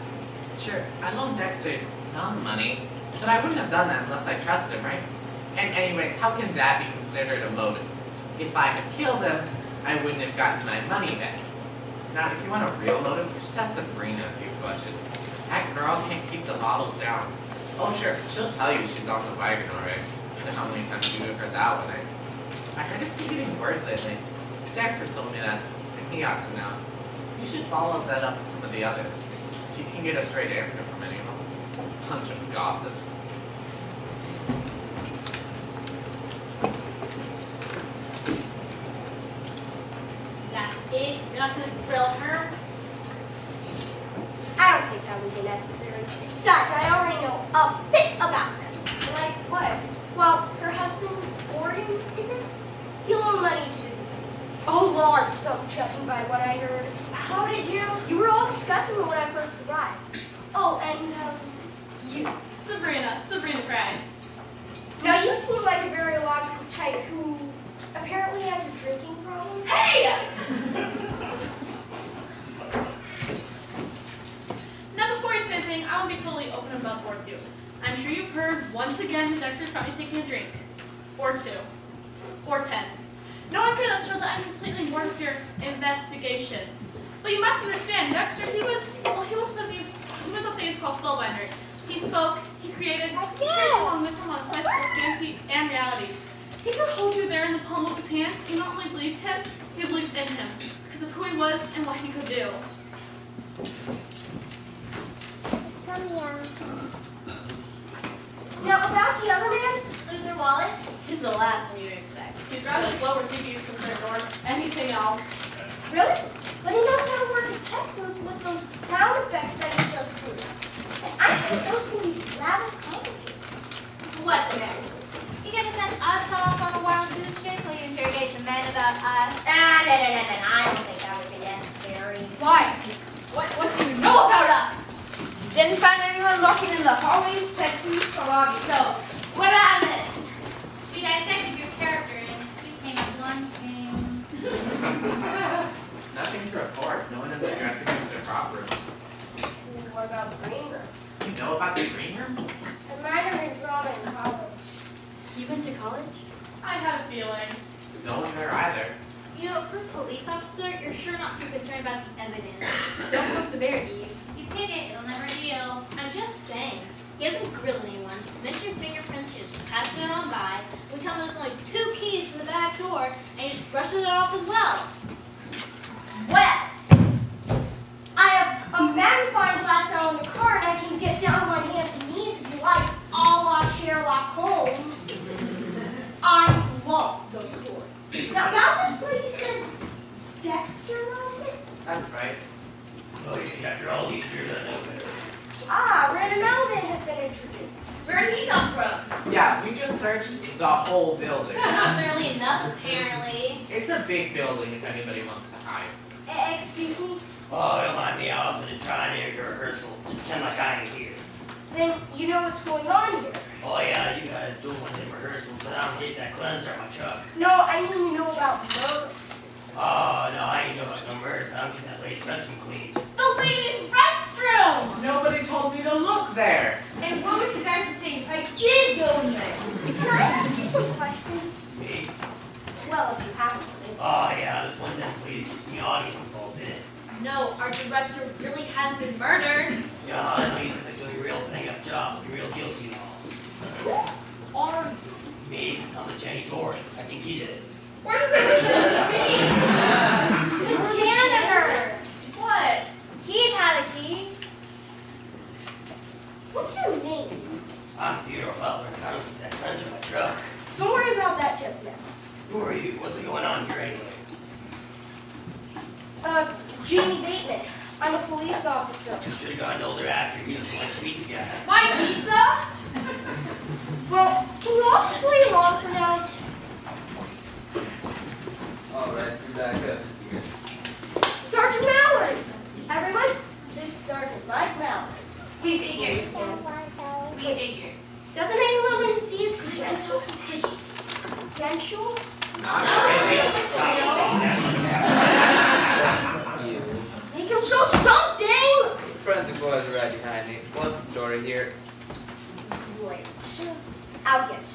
Sure, I loaned Dexter some money, but I wouldn't have done that unless I trusted him, right? And anyways, how can that be considered a motive? If I had killed him, I wouldn't have gotten my money back. Now, if you want a real motive, just ask Sabrina a few questions. That girl can't keep the models down. Oh sure, she'll tell you she's on the wagon already. And how many times you heard that one, I heard it's been getting worse lately. Dexter told me that, and he ought to know. You should follow that up with some of the others. If you can get a straight answer from any of them. Bunch of gossips. That's it? You're not gonna grill her? I don't think that would be necessary. Besides, I already know a bit about them. Like what? Well, her husband, Gordon, isn't? He loaned money to the deceased. A large sum, judging by what I heard. How did you? You were all discussing it when I first arrived. Oh, and you. Sabrina Price. Now you seem like a very logical type who apparently has a drinking problem. Hey! Now, before you say anything, I want to be totally open and above board with you. I'm sure you've heard once again that Dexter's caught me taking a drink. Or 2. Or 10. No, I say that so that I'm completely bored with your investigation. But you must understand, Dexter, he was something he's called Spellbinder. He spoke, he created along with him on his life both fantasy and reality. He could hold you there in the palm of his hands. You not only believed him, you believed in him. Because of who he was and what he could do. Now about the other man, Luther Wallace. He's the last one you would expect. He's rather slow where DB's concerned or anything else. Really? But he knows how to work a tech loop with those sound effects that he just proved. And I think those can be rather complicated. What's next? You gonna send us off on a wild goose chase while you interrogate the men about us? No. I don't think that would be necessary. Why? What do you know about us? Didn't find anyone lurking in the hallways, techniques, or lobby. So, what on this? You dissected your character and you came up with one thing. Nothing to report. No one in the dressing rooms or prop rooms. What about the green room? You know about the green room? I minored in drama in college. You went to college? I had a feeling. No one there either. You know, for a police officer, you're sure not too concerned about the evidence. Don't poke the bear, Eve. You pick it, it'll never heal. I'm just saying. He hasn't grilled anyone. Mentioned fingerprints, he just passes it on by. We tell him there's only 2 keys to the back door, and he just brushes it off as well. Well, I have a magnifying glass out in the car and I can get down on my hands and knees if you like, a la Sherlock Holmes. I love those stories. Now, about this place, you said Dexter wrote it? That's right. Oh, yeah, after all these years, I know better. Ah, Random Melvin has been introduced. Where did he come from? Yeah, we just searched the whole building. Not fairly enough, apparently. It's a big building if anybody wants to hide. Excuse me? Oh, don't mind me, I was trying to hear rehearsal. Pretend like I ain't here. Then you know what's going on here. Oh yeah, you guys do one of them rehearsals, but I don't get that cleanser on my truck. No, I mean you know about murder. Oh, no, I ain't about no murder. I'm getting that lady's restroom cleaned. The ladies' restroom! Nobody told me to look there. And what would you guys be saying if I did go in there? Can I ask you some questions? Me? Well, if you have one. Oh, yeah, this one of them ladies gets the audience involved in it. No, our director really has been murdered. Yeah, that lady's like doing a real bang-up job, the real guilty and all. Who are Me, I'm the janitor. I think he did it. Where does it The janitor! What? He'd had a key. What's your name? I'm Theodore Butler, and I don't think that friends in my truck. Don't worry about that just now. Who are you? What's going on here anyway? Jamie Bateman. I'm a police officer. You should have gotten an older actor. He doesn't like pizza guy. My pizza? Well, can you all just play along for now? Alright, you're back up. Sergeant Mallory! Everyone, this is Sergeant Mike Mallory. Please figure. Doesn't anyone want to see his credentials? Credentials? Not really. They can show something! Friends and boys are right behind me. What's the story here? Great. I'll get to it.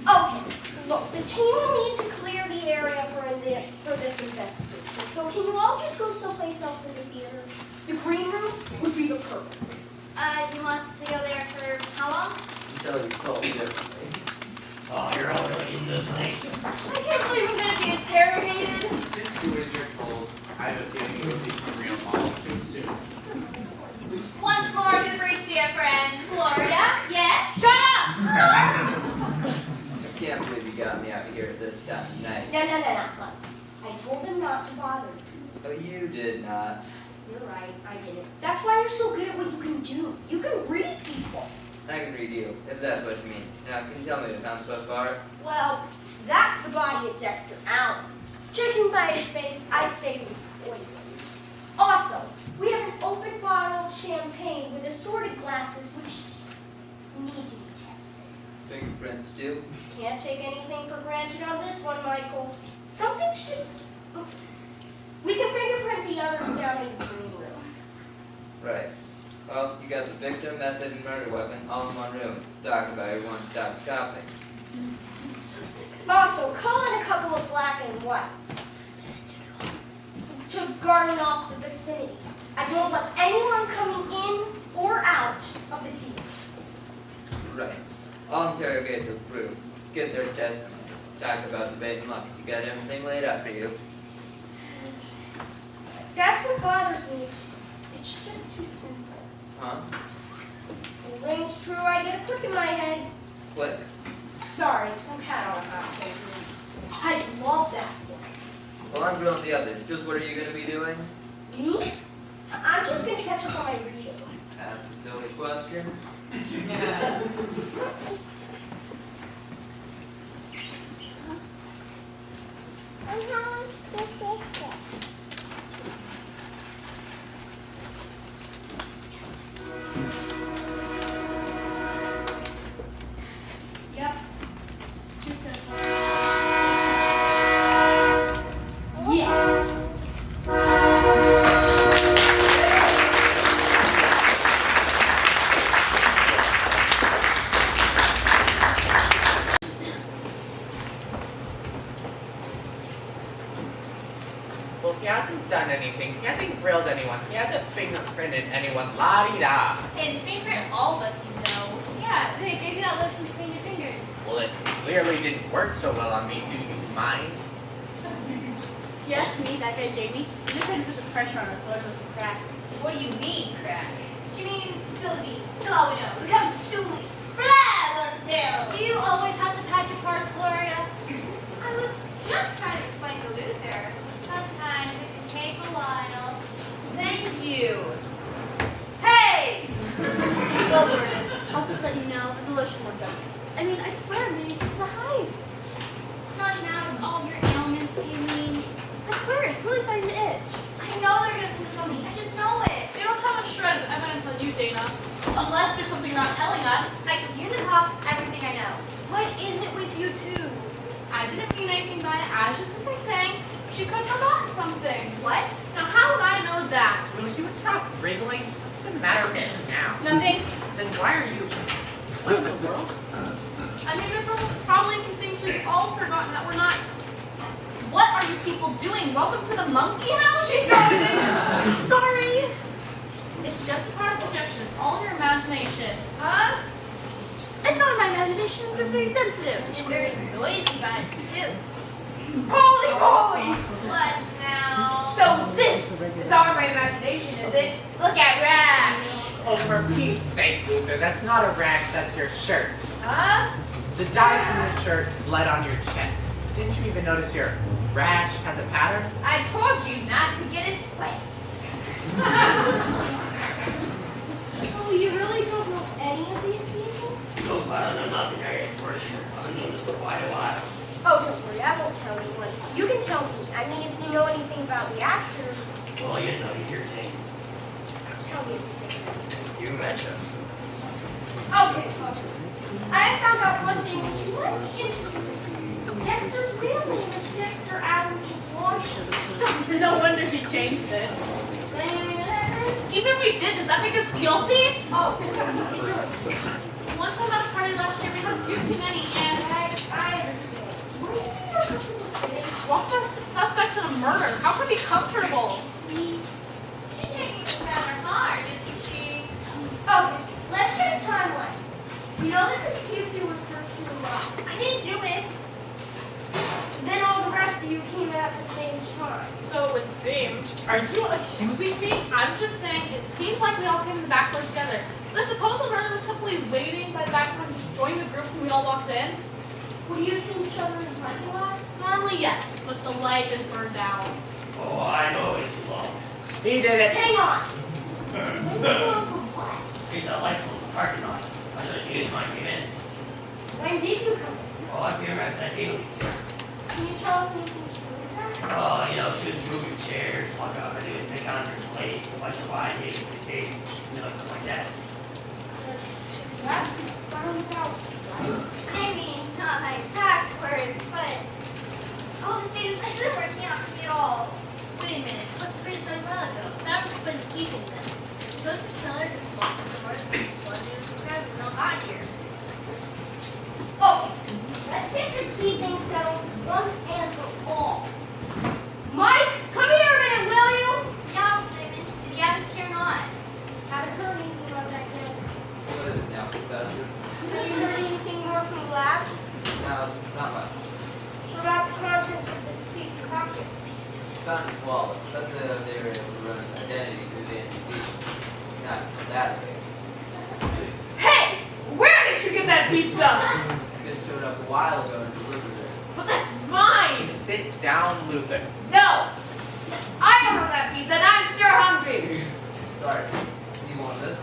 Okay, look, the team will need to clear the area for this investigation. So can you all just go someplace else in the theater? The green room would be the perfect place. You want us to go there for how long? Until you're told differently. Oh, you're all really in this nation. I can't believe we're gonna be interrogated. Just do as you're told. I have a feeling you'll see some real all too soon. Once more to the breach, dear friend. Gloria? Yes? Shut up! I can't believe you got me out here at this time of night. No. I told them not to bother you. Oh, you did not. You're right, I didn't. That's why you're so good at what you can do. You can read people. I can read you, if that's what you mean. Now, can you tell me what you found so far? Well, that's the body of Dexter Allen. Judging by his face, I'd say he was poisoned. Also, we have an open bottle of champagne with assorted glasses which need to be tested. Fingerprints, too? Can't take anything for granted on this one, Michael. Something's just... We can fingerprint the others down in the green room. Right. Well, you got the victim, method, and murder weapon all in one room. Talk about your one-stop shopping. Also, call in a couple of black and whites to garden off the vicinity. I don't want anyone coming in or out of the theater. Right. I'll interrogate the crew. Get their testimony. Talk about the bait and luck. You got everything laid out for you. That's what bothers me. It's just too simple. Huh? It rings true, I get a click in my head. Click. Sorry, it's from Cat on October. I love that one. Well, I'm drilling the others. Just what are you going to be doing? Me? I'm just gonna catch up on my reading. Ask a silly question. Yep. Too simple. Yes. Well, he hasn't done anything. He hasn't grilled anyone. He hasn't fingerprinted anyone. La-di-da. And fingerprint all of us, you know. Yeah, they gave you that lotion to clean your fingers. Well, it clearly didn't work so well on me. Do you mind? If you ask me, that guy Jamie, he just tried to put the pressure on us so it was a crack. What do you mean, crack? She means spilly. Still all we know. Become stoolies. Blah, until. Do you always have to pack your parts, Gloria? I was just trying to explain to Luther. Sometimes it can take a while. Thank you. Hey! Well, Jordan, I'll just let you know that the lotion worked on me. I mean, I swear, maybe it's the hives. It's not now with all of your ailments, Aileen. I swear, it's really starting to itch. I know they're gonna put this on me. I just know it. They don't have a shred of evidence on you, Dana. Unless there's something you're not telling us. I can hear the cops, everything I know. What is it with you two? I didn't mean anything by it. I was just simply saying, we She could have forgotten something. What? Now, how would I know that? Will you stop wriggling? What's the matter with you now? Nothing. Then why are you... What in the world? I mean, there's probably some things we've all forgotten that we're not. What are you people doing? Welcome to the monkey house? She's sorry. It's just a part of suggestion. It's all in your imagination. Huh? It's not my imagination. I'm just very sensitive. And very noisy about it too. Holy moly! What now? So this is our imagination, is it? Look at Rash. Oh, for Pete's sake, Luther, that's not a rash, that's your shirt. Huh? The dye from your shirt bled on your chest. Didn't you even notice your rash has a pattern? I told you not to get it wet. Oh, you really don't know any of these people? No, I don't know nothing. I swear to you. I've known this for quite a while. Oh, don't worry, I won't tell anyone. You can tell me. I mean, if you know anything about the actors, Well, you know, you hear things. tell me everything. You betcha. Okay, folks. I found out one thing which you might be interested in. Dexter's real name is Dexter Adam Washington. No wonder he changed it. Even if we did, does that make us guilty? Oh, One time at a party last year, we had a few too many, and I understand. What do you mean you're comfortable sitting? we're also suspects in a murder. How can we be comfortable? She taking us down our car, didn't she? Okay, let's get a timeline. We know that this Pew was first to arrive. I didn't do it. Then all the rest of you came in at the same time. So it would seem. Are you accusing me? I'm just saying, it seemed like we all came in the back door together. The supposed murderer was simply waiting by the back door and just joined the group when we all walked in. Were you seeing each other in the parking lot? Normally, yes, but the light is burned out. Oh, I know it's long. He did it. Hang on. Hang on for what? It's a light bulb parking lot. I should have used my convenience. When did you come in? Oh, I came right that deal. Can you tell us anything to do with that? Oh, you know, she was moving chairs, like I do is take on her slate, a bunch of ideas, dates, you know, stuff like that. That sounds about right. Maybe not my exact words, but oh, this data isn't working out for me at all. Wait a minute, what's the reason a while ago? That was been keeping them. Supposed to tell her this box of the horse and not got here. Okay, let's get this key thing settled once and for all. Mike, come here a minute, will you? Yeah, Officer Raymond, did he have his key or not? Haven't heard anything about that yet. What is it now, Professor? Have you heard anything more from the labs? No, not much. What about the contents of the deceased pockets? Found his wallet. That's they were able to run his identity through the NDB. Not the database. Hey! Where did you get that pizza? It showed up a while ago and delivered it. But that's mine! Sit down, Luther. No! I ordered that pizza and I'm still hungry! Sorry. You want this?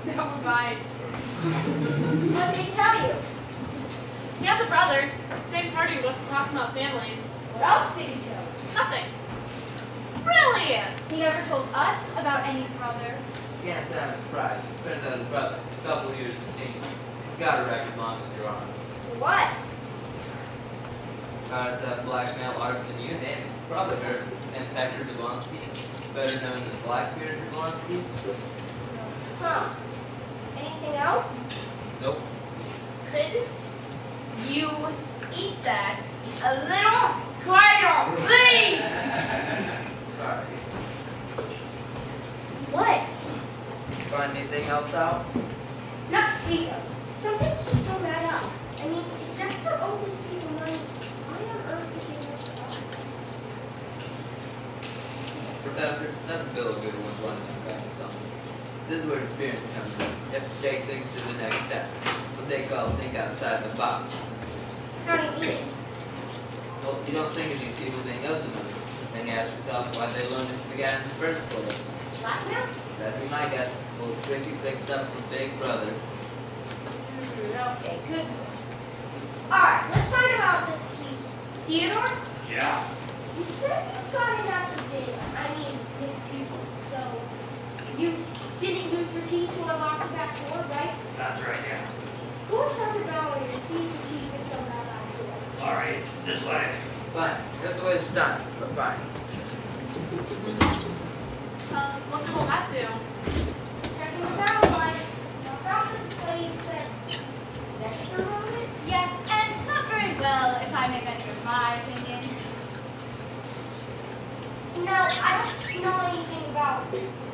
Never mind. What did they tell you? He has a brother. Same party we wasn't talking about families. What else did he tell you? Nothing. Really? He never told us about any brother. Can't say I'm surprised. It's been another brother. A couple years of senior. Got a record long as your arm. What? That blackmail, arson, you name it. Probably heard name's Hector Jablonski. Better known as Blackbeard Jablonski. Huh. Anything else? Nope. Could you eat that a little quieter, please? Sorry. What? Find anything else out? Not speak of. Some things just don't add up. I mean, if Dexter owes people money, why on earth would he want to buy? Professor, that's Bill a good one running us back to something. This is where experience comes in. You have to take things to the next step. What they call think outside the box. How do you mean? Well, you don't think of these people being owed the money. Then you ask yourself why they loaned it to the guy in the first place. Blackmail? That'd be my guess. Well, Tricky picked up from Big Brother. Okay, good. Alright, let's find out this key. Theodore? Yeah. You said you got it out today. I mean, his people. So, you didn't use your key to unlock the back door, right? That's right, yeah. Go inside the gallery and see if the key fits on that back door. All right, this way. Fine. That's the way it's done, but fine. What did all that do? Checking this out, like, about this place at Dexter Road? Yes, and not very well, if I may venture my opinion. Now, I don't know anything about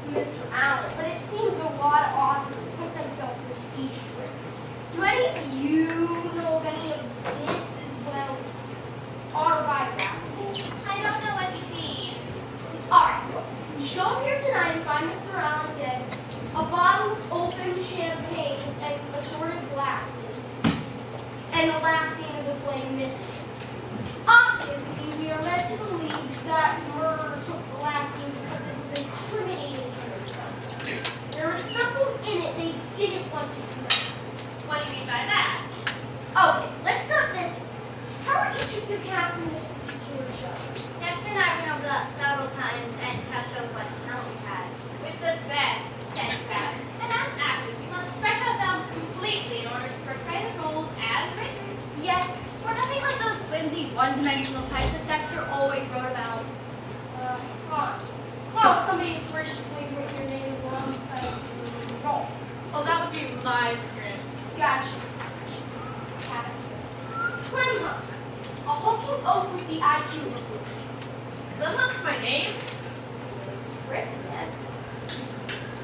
Mr. Allen, but it seems a lot of authors put themselves into each script. Do any of you know of any of this as well? Autobiographical? I don't know what you mean. Alright, well, we show up here tonight and find Mr. Allen dead, a bottle of open champagne and assorted glasses, and the last scene of the play missing. Obviously, we are led to believe that murder took the last scene because it was incriminating him in some way. There was something in it they didn't want to commit. What do you mean by that? Okay, let's start this way. How are each of you cast in this particular show? Dexter and I went over that several times and have showed what talent we had. With the best, thank God. And as actors, we must stretch ourselves completely in order to portray the roles as written. Yes, we're nothing like those whimsy, one-dimensional types that Dexter always wrote about. Fine. Well, somebody's graciously written your names alongside your roles. Oh, that would be my script. Gotcha. Casting. Twin Hook. A hulking oaf with the IQ of a book. The Hook's my name. Strictness.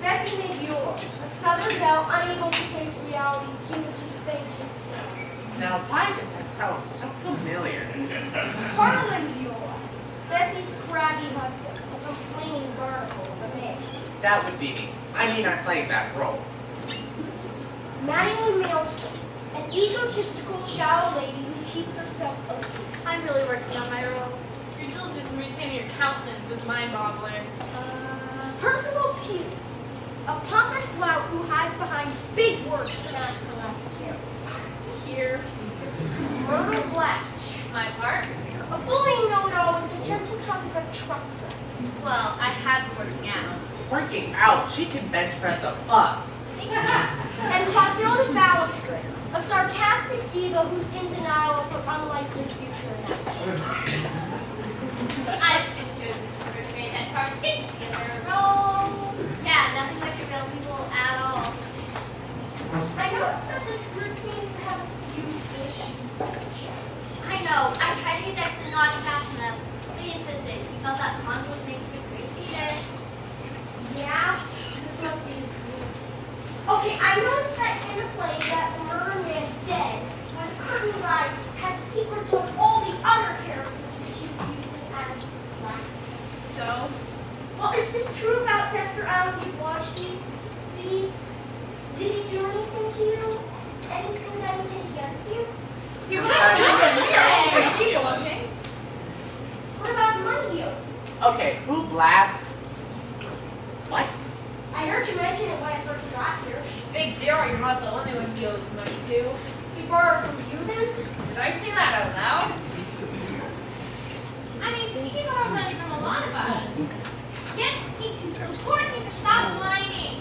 Bessie Mabule, a southern belle unable to face reality due to fainting spells. Now, Titus, that sounds so familiar. Harlan Beulah, Bessie's craggy husband, a complaining barnacle of a man. That would be me. I mean, I'm playing that role. Maddie Lou Maelstrom, an egotistical, shallow lady who keeps herself open. I'm really working on my role. Your diligence in maintaining your countenance is mind-boggling. Percival Puce, a pompous lout who hides behind big words to mask her lack of character. Here, Myrtle Blatch, my part. a bully no-no with the gentle touch of a truck driver. Well, I have been working out. Working out, she can bench press a bus. And Clotilde Balustrade, a sarcastic diva who's in denial of her unlikely future in acting. I've been chosen to portray that particular role. Yeah, nothing like the real people at all. I noticed that this group seems to have a few issues with each other. I know. I tried to get Dexter not to pass them, but he insisted. He felt that conflict makes for great theater. Yeah, this must be his dream. Okay, I noticed that in the play that the murder man dead, when the curtain rises, has secrets on all the other characters that she was using as black. So, Well, is this true about Dexter Allen Jablonski? Did he do anything to you? Anything that he did against you? you would have to have Keep looking. What about the money you? Okay, who blabbed? What? I heard you mention it when I first got here. Big deal, you're not the only one he owes money to. He borrowed from you then? Did I say that out loud? I mean, he borrows money from a lot of us. Yes, he can. Of course, he can stop whining.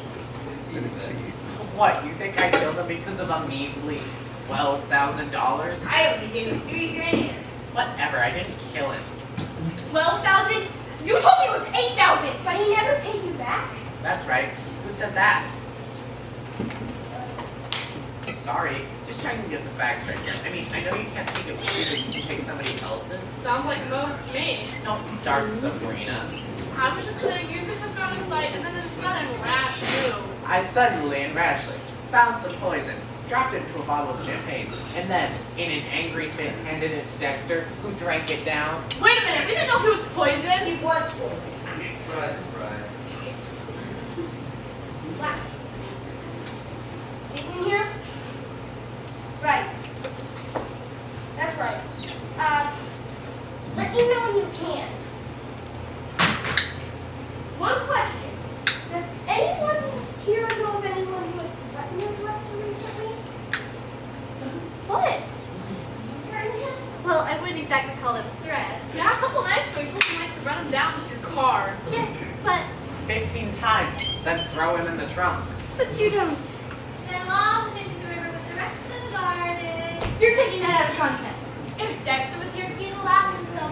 What, you think I killed him because of a measly $12,000? I only gave him $3,000. Whatever, I didn't kill him. 12,000? You told me it was 8,000. But he never paid you back? That's right. Who said that? Sorry, just trying to get the facts right here. I mean, I know you can't take it with you, but you can take somebody else's. sounds like me. Don't start, Sabrina. I was just saying you could have gone in a fight and then a sudden rash move. I suddenly and rashly found some poison, dropped it into a bottle of champagne, and then, in an angry fit, handed it to Dexter, who drank it down. Wait a minute, we didn't know he was poisoned. He was poisoned. Surprise, surprise. Wow. Anything here? Right. That's right. Let me know when you can. One question. Does anyone here know of anyone who has threatened your director recently? What? Threatened him? Well, I wouldn't exactly call it a threat. Yeah, a couple nights ago you told me like to run him down with your car. Yes, but 15 times, then throw him in the trunk. you don't. And lost into the river with the rest of the garden. You're taking that out of context. If Dexter was here, he'd allow himself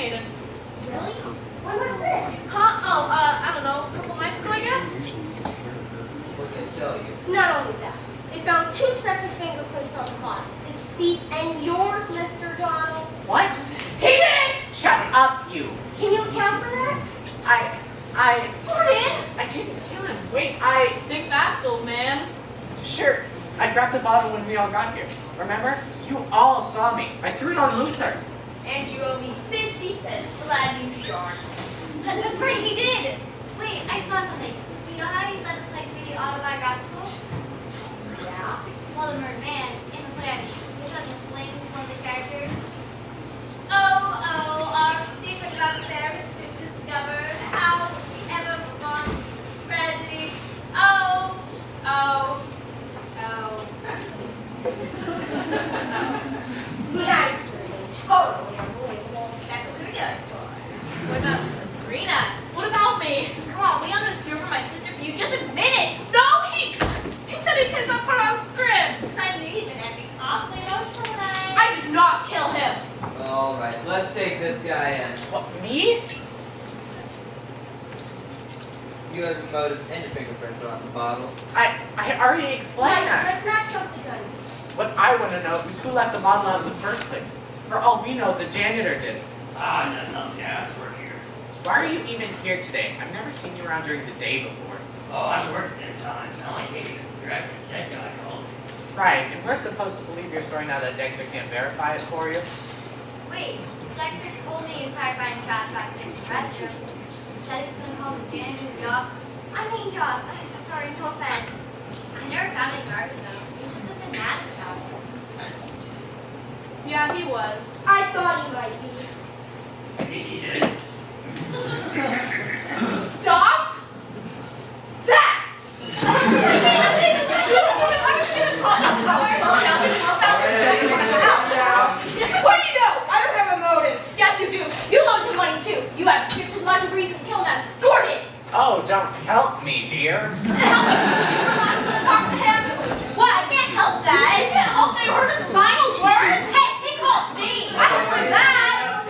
Hayden. Really? When was this? Huh? Oh, I don't know. A couple nights ago, I guess? What they tell you? Not only that, they found 2 sets of fingerprints on the bottom. It's Cease and yours, Mr. Donald. What? He didn't! Shut up, you. Can you account for that? Gordon! I didn't kill him. Wait, Think fast, old man. Sure. I grabbed the bottle when we all got here. Remember? You all saw me. I threw it on Luther. And you owe me 50 cents for that new shot. That's right, he did! Wait, I saw something. You know how he said the play could be autobiographical? Yeah. Well, the Merman Man, in the play, he said the flame one of the characters. Oh, our secret love affair has been discovered. How would we ever move on? Tragedy. Oh. Nice, really. Totally unbelievable. That's what we were going for. What about Sabrina? What about me? Come on, Leon was here for my sister for you. Just admit it. No, he said he did not put on a script. I knew he's gonna be awfully emotional tonight. I did not kill him. Alright, let's take this guy in. What, me? You have your motive and your fingerprints are on the bottle. I already explained Right, that. let's not jump the gun. What I want to know is who left the bottle out in the first place. For all we know, the janitor did. Ah, no, gas, we're here. Why are you even here today? I've never seen you around during the day before. Oh, I worked at times. I only came because the director, that guy called me. Right, and we're supposed to believe your story now that Dexter can't verify it for you. Wait, Dexter told me you started finding trash bags in the restroom. He said he's gonna call the janitor's job. Sorry, no offense. I never found any garbage though. You should have been mad about it. Yeah, he was. I thought he might be. I think he did. Stop that! What do you know? I don't have a motive. Yes, you do. You loaned him money too. You have just as much reason to kill him as Gordon. Oh, don't help me, dear. Talk to him. What? I can't help that. I can't help that. You heard his final words. Hey, he called me. I don't heard that.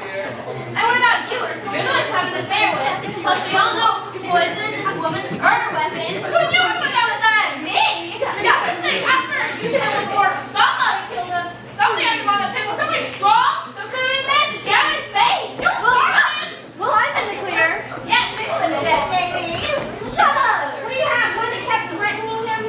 And what about you? You're the one he's having the affair with. Plus, we all know poison is a woman's murder weapon. So you would put down with that? Me? Yeah, this thing happened. You killed him or somebody killed him. Somebody had him on the table. Somebody strong. So could have been mad to get him in his face. You started. Well, I'm in the clear. Yeah, take a minute, baby. Shut up. What do you have? One that kept threatening him?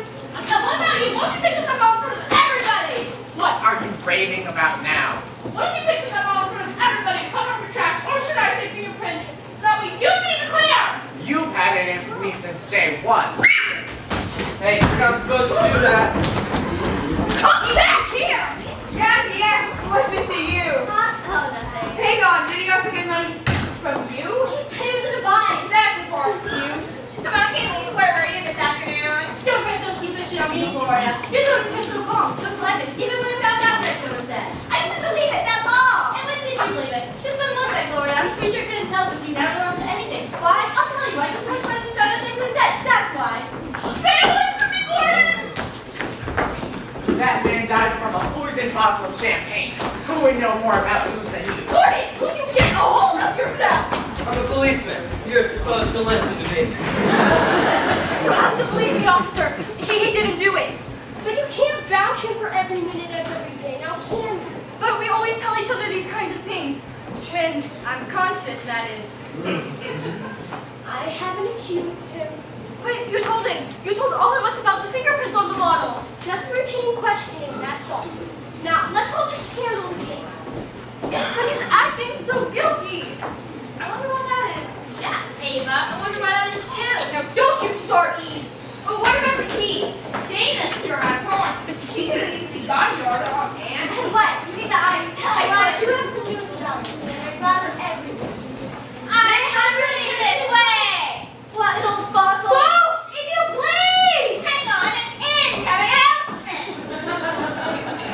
Now, what about you? What do you think of the ball for everybody? What are you raving about now? What do you think of the ball for everybody? Cover for tracks, or should I say fingerprints? So that way you be the clear. You've had it in for me since day one. Hey, you're not supposed to do that. Come back here! Yes, what's it to you? Oh, nothing. Hang on, did he also get money from you? He said he was in a bind. That's a poor excuse. Come on, Caitlin, where were you this afternoon? Don't break those keep shit on me, Gloria. You're the one who kept the bomb. So collected. Even when I found out Dexter was dead. I just believe it, that's all. And when did you believe it? Just been a little bit, Gloria. I'm pretty sure you couldn't tell since you never learned anything. Why? I'll tell you why. Because my friends found out Dexter was dead. That's why. Stay away from me, Gordon! That man died from a poison bottle of champagne. Who would know more about booze than you? Gordon, will you get a hold of yourself? I'm a policeman. You're supposed to listen to me. You have to believe me, officer. He didn't do it. But you can't vouch him for every minute of every day. Now, can you? But we always tell each other these kinds of things. When I'm conscious, that is. I haven't accused him. Wait, you told him. You told all of us about the fingerprints on the bottle. Just routine questioning, that's all. Now, let's all just handle the case. But he's acting so guilty. I wonder what that is. Yeah, Ava. I wonder why that is too. Now, don't you start, Eve. But what about the key? Dana sure has more. She could easily got yours offhand. And what? You think that I I do have some news about this, and I'd rather everyone. I'm hungry this way. What, an old fossil? Folks, if you please. Hang on, an incoming announcement.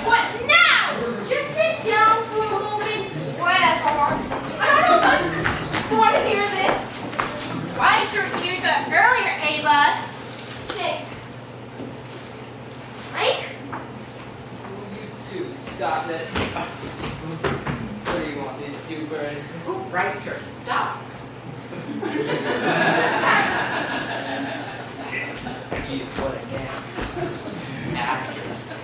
What now? Just sit down writes your stuff. Use what again? Accuracy.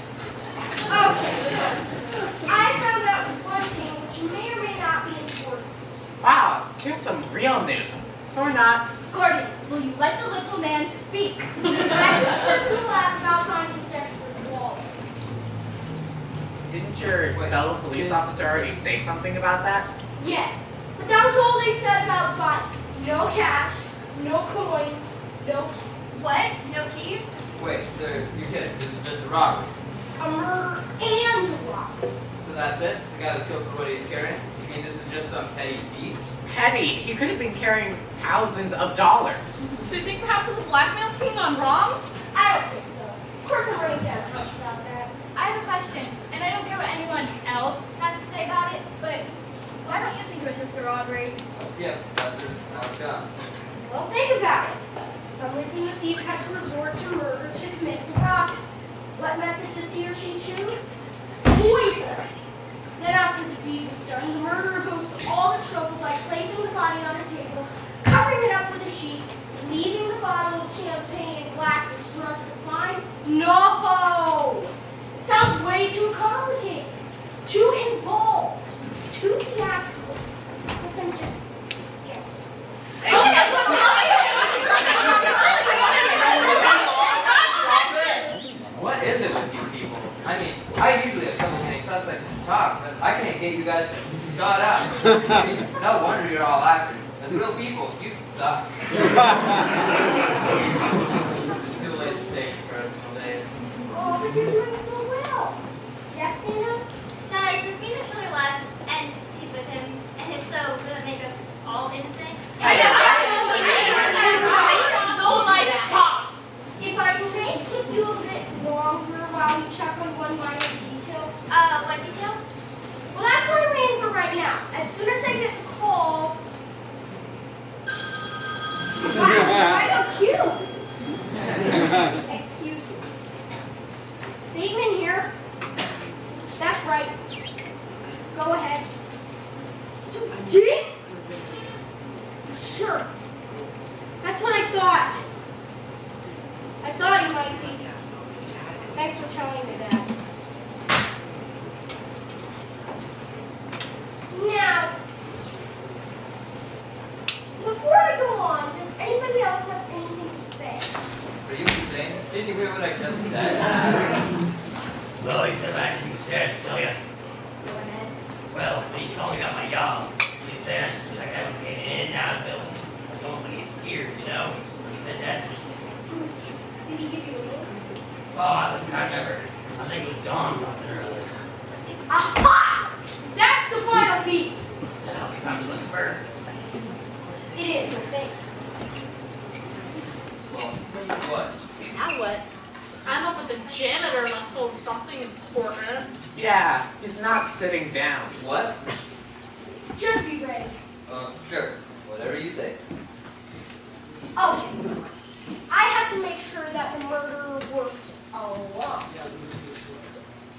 Okay, so I found out one thing which may or may not be important. Wow, here's some real news. Or not. Gordon, will you let the little man speak? I just heard you laugh about finding Dexter's wallet. Didn't your fellow police officer already say something about that? Yes, but that was all they said about finding. No cash, no coins, no keys. What? No keys? Wait, so you're kidding? This is just a robbery. A murder and a robbery. So that's it? The guy was killed for what he's carrying? You mean this is just some petty thief? Petty, he could have been carrying thousands of dollars. So you think perhaps it was a blackmail scheme gone wrong? I don't think so. Of course I'm writing down a hunch about that. I have a question, and I don't care what anyone else has to say about it, but why don't you think it was just a robbery? Yeah, Professor. Now it's done. Well, think about it. For some reason the thief has to resort to murder to commit the crime. What method does he or she choose? Poison. Then after the deed is done, the murderer goes to all the trouble like placing the body on a table, covering it up with a sheet, leaving the bottle of champagne and glasses for us to find. No! It sounds way too complicated, too involved, too theatrical. Guess I'm just guessing. What is it with you people? I mean, I usually have trouble getting suspects to talk, but I can't get you guys to shut up. I mean, no wonder you're all actors. As real people, you suck. Too late to take personal data. Oh, but you're doing so well. Yes, Dana? Does this mean the killer left and he's with him? And if so, will it make us all innocent? If I may keep you a bit longer while we check on one minor detail. What detail? Well, that's what I'm waiting for right now. As soon as I get the call. Wow, cute. Excuse me. Bateman here. That's right. Go ahead. Dick? Sure. That's what I thought. I thought he might be. Thanks for telling me that. Now, before I go on, does anybody else have anything to say? Are you insane? Didn't you hear what I just said? Well, he said anything you said, tell ya. Go ahead. Well, when he told me about my job, he said I was getting in and out of the building. He almost like he's scared, you know? He said that. Did he give you a name? Oh, I can't remember. I think it was John something or other. Aha! That's the final piece. That'll be what I'm looking for. It is, I think. Well, what? Now what? I'm up with the janitor must have told something important. Yeah, he's not sitting down. What? Just be ready. Sure. Whatever you say. Okay. I had to make sure that the murderer worked alone.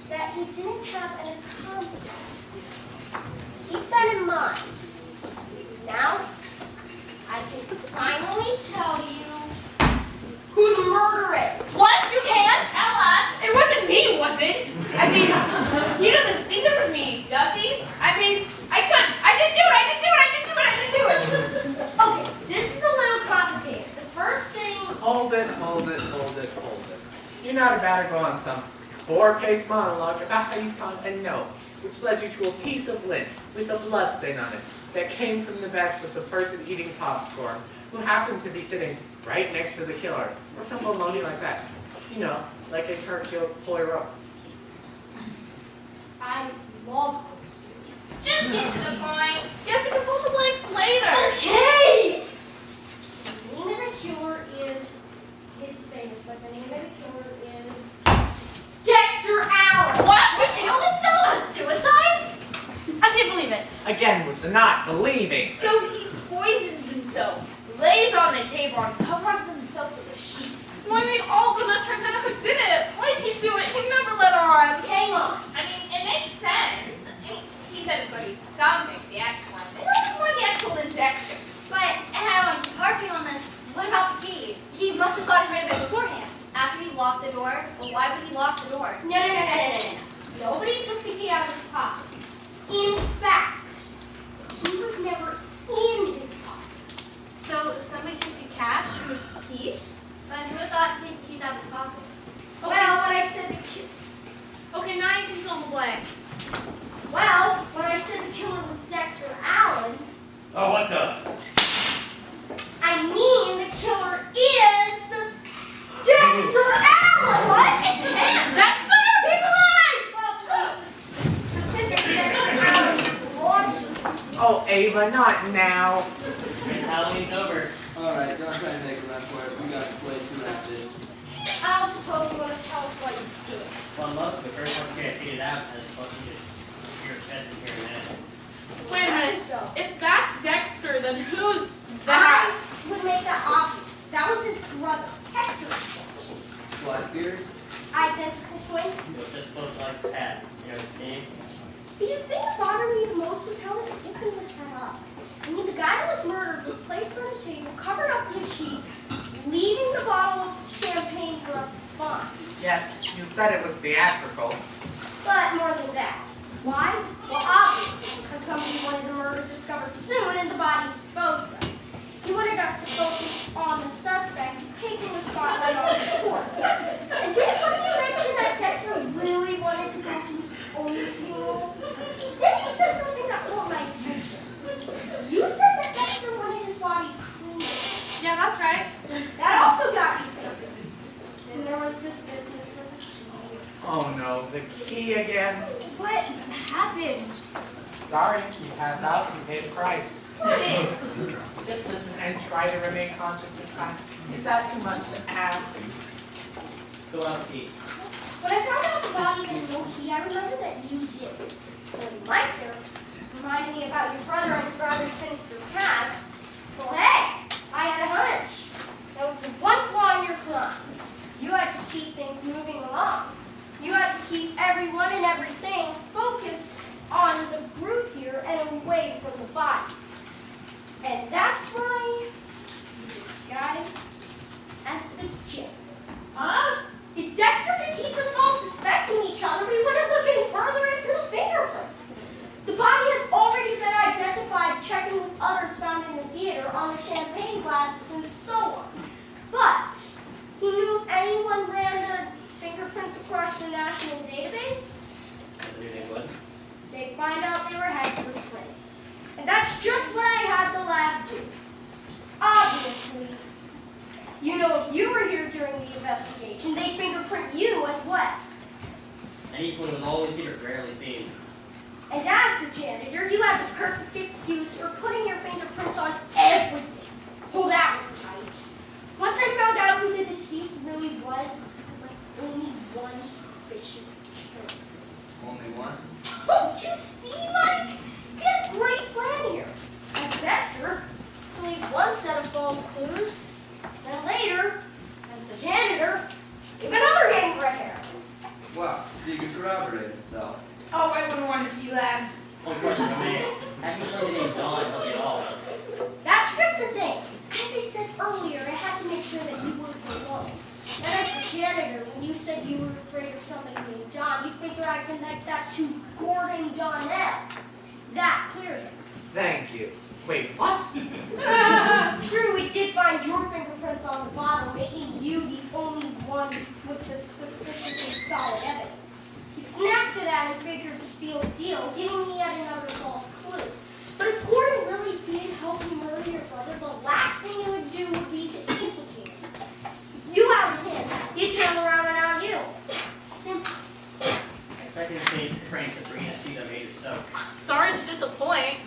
That he didn't have an accomplice. Keep that in mind. Now, I can finally tell you who the murderer is. What? You can't tell us. It wasn't me, was it? I mean, he doesn't think it was me, does he? I mean, I couldn't. I didn't do it. Okay, this is a little complicated. The first thing. Hold it. You're not about to go on some 4-page monologue about how you found a note, which led you to a piece of lint with a blood stain on it that came from the vest of the person eating popcorn, who happened to be sitting right next to the killer, or some baloney like that. You know, like a Churchill Poirot. I love Just get to the point. Yes, you can fill the blanks later. Okay! The name of the killer is. I hate to say this, but the name of the killer is. Dexter Allen! What? He killed himself? Suicide? I can't believe it. Again, with the not believing. So he poisons himself, lays on the table, and covers himself with a sheet. Well, I mean, all of us turned out who did it. Why did he do it? He never let on. Hang on. I mean, it makes sense. I mean, he said it's going to be something theatrical. It's more theatrical locked the door. No. Nobody took the key out of his pocket. In fact, he was never in his pocket. So somebody took the cash and the keys? But who would have thought to take the keys out of his pocket? Well, when I said Okay, now you can fill in the blanks. when I said the killer was Dexter Allen, Oh, what the? I mean the killer is Dexter Allen. What? It's him! Dexter! He's alive. Well, to be specific, Dexter Allen launched. Oh, Ava, not now. It's Halloween's over. Alright, don't try to make a run for it. We got the place surrounded. I don't suppose you want to tell us what you did. Well, most of the first one to get figured out is supposed to just hear heads in here and there. Wait a minute. So. If that's Dexter, then who's I that? would make that obvious. That was his brother, Hector. Blackbeard? Identical twin. It was just supposed to like test. You know what I'm saying? See, the thing that bothered me the most was how this whole thing was set up. I mean, the guy that was murdered was placed on a table, covered up in a sheet, leaving the bottle of champagne for us to find. Yes, you said it was theatrical. But more than that. Why? Well, obviously, because somebody wanted the murder discovered soon and the body disposed of. He wanted us to focus on the suspects taking the spotlight off the corpse. And didn't one of you mention that Dexter really wanted to go to his own funeral? Then you said something that caught my attention. You said that Dexter wanted his body cremated. Yeah, that's right. That also got me thinking. And there was this business with the key. Oh no, the key again. What happened? Sorry, you pass out and pay the price. What is? Just listen and try to remain conscious this time. Is that too much to ask? So what else, Pete? When I found out the body had no key, I remember that you did. Well, Mike there reminded me about your brother and his rather sinister past. Well, hey, I had a hunch. That was the one flaw in your crime. You had to keep things moving along. You had to keep everyone and everything focused on the group here and away from the body. And that's why you disguised as the janitor. Huh? If Dexter could keep us all suspecting each other, we wouldn't look any further into the fingerprints. The body has already been identified, checking with others found in the theater on the champagne glasses and so on. But he knew if anyone ran the fingerprints across the national database, I knew they would. they'd find out they were Hector's twins. And that's just what I had the lab do. Obviously, you know, if you were here during the investigation, they'd fingerprint you as well. And each one was always here, rarely seen. And as the janitor, you had the perfect excuse for putting your fingerprints on everything. Oh, that was tight. Once I found out who the deceased really was, I had only one suspicious killer. Only one? Don't you see, Mike? We had a great plan here. As Dexter, to leave one set of false clues, and later, as the janitor, give another gang red herrings. Well, he could corroborate himself. Oh, I wouldn't want to see that. One question for me. Have you told the name Dawn until they all of us? That's just the thing. As I said earlier, I had to make sure that you weren't alone. And as the janitor, when you said you were afraid of somebody named Don, you figure I connect that to Gordon Donnell. That cleared it. Thank you. Wait, what? True, we did find your fingerprints on the bottle, making you the only one with the suspiciously solid evidence. He snapped to that and figured to seal the deal, giving me yet another false clue. But if Gordon really did help you murder your brother, the last thing you would do would be to implicate him. You outed him, he'd turn around and out you. Simple. I expected to see Frank Sabrina. She's a major soak. Sorry to disappoint.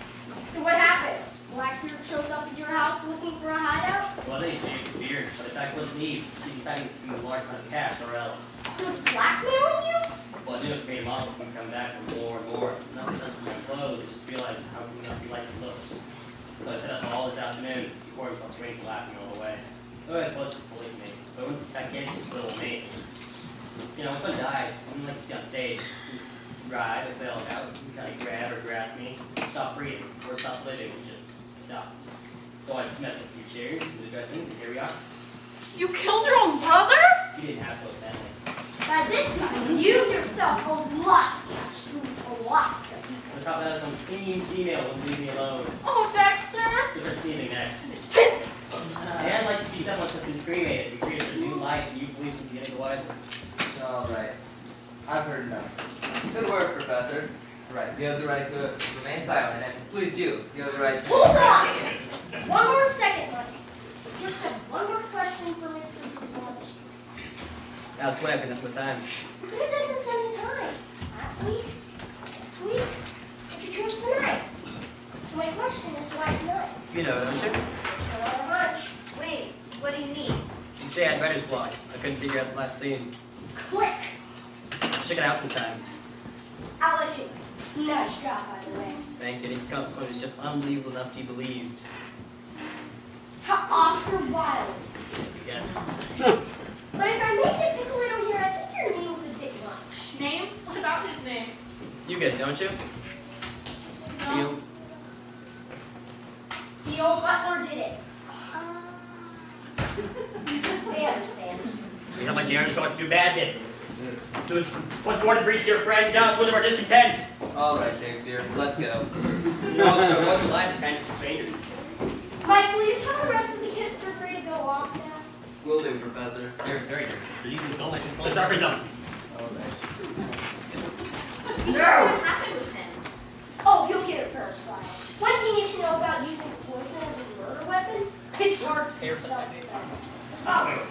So what happened? Blackbeard shows up at your house looking for a hideout? Well, they shaved his beard, but the fact wasn't leave. He's expecting to spend a large amount of cash, or else. He was blackmailing you? Well, I knew if made him off, he'd come back for more and more. Nothing sense in my clothes. I just realized how he must be like clothes. So I set up all this afternoon before himself drink laughing all the way. So I was just believe me. But I wouldn't suspect anything was little me. You know, when someone dies, I'm like to see on stage. Just ride, if they all out, kind of grab or grasp me, stop breathing, or stop living, and just stop. So I just messed with a few chairs, the dressing, and here we are. You killed your own brother? He didn't have to attend it. By this time, you yourself owe lots of cash to lots of people. On top of that, some clean female will leave me alone. Oh, Dexter! Because they're steaming next. And like to be someone that's been cremated. We created a new life, and you police would be any the wiser. All right. I've heard enough. Good work, Professor. Right. You have the right to remain silent, and please do. You have the right to. Hold on! One more second, Mike. Just have one more question for Mr. George. That was quick, and that's what time. We could have done this any time. Last week, next week, if you choose tonight. So my question is why tonight? You know, don't you? I don't have a hunch. Wait, what do you need? You say I had writer's block. I couldn't figure out the last scene. Click. Check it out sometime. I'll let you. Nice job, by the way. Thank you. The point was just unbelievable enough to be believed. How Oscar Wilde. Again. But if I make it Piccolino here, I think your name was a bit much. Name? What about his name? You get it, don't you? No. The old butler did it. They understand. You know my Jaren's going through badness. What's more to breach your friends, now with our discontent. All right, Shakespeare. Let's go. You know, officer, it wasn't like the kind of strangers. Mike, will you tell the rest of the kids they're free to go off now? Will do, Professor. Jaren's very nervous. They're using the gold just let sharpen them. All right. What happened with him? Oh, you'll get it for a trial. One thing you should know about using poison as a murder weapon, it's hard to Hair yourself something.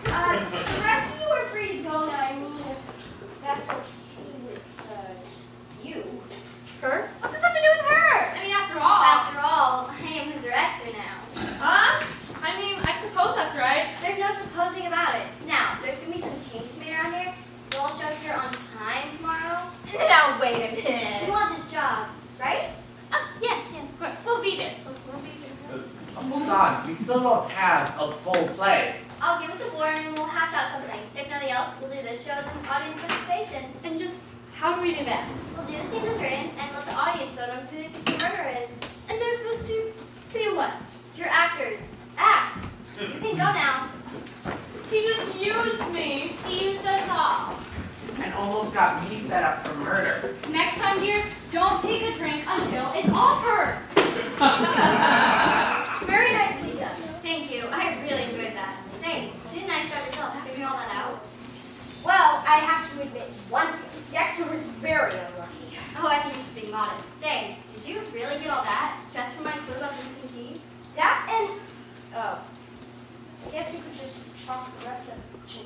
the rest of you are free to go now. I mean, if that's okay with you. Her? What's this have to do with her? I mean, after all. After all, I am the director now. Huh? I mean, I suppose that's right. There's no supposing about it. Now, there's gonna be some changes made around here. We'll all show up here on time tomorrow. Now, wait a You minute. want this job, right? Yes, of course. We'll be there. We'll be there. Hold on, we still don't have a full play. I'll get with the board and we'll hash out something. If nothing else, we'll do this show as an audience participation. And just, how do we do that? We'll do the scene as written and let the audience vote on who they think the murderer is. And they're supposed to say what? You're actors. Act. You can go now. He just used me. He used us all. And almost got me set up for murder. Next time, dear, don't take a drink until it's offered. Very nicely done. Thank you. I really enjoyed that. Say, did a nice job yourself figuring all that out. Well, I have to admit one thing. Dexter was very unlucky. Oh, I think you're just being modest. Say, did you really get all that just from my clue about missing key? That and, I guess you could just chalk the rest of to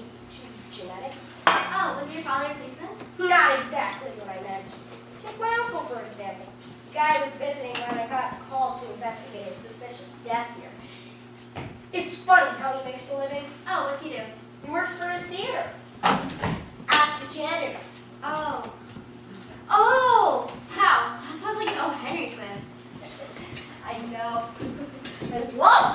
genetics. Oh, was your father a policeman? Not exactly what I meant. Take my uncle, for example. The guy was visiting when I got called to investigate a suspicious death here. It's funny how he makes a living. Oh, what's he do? He works for his theater. As the janitor. Oh. Oh! Wow, that sounds like an O. Henry twist. I know. I love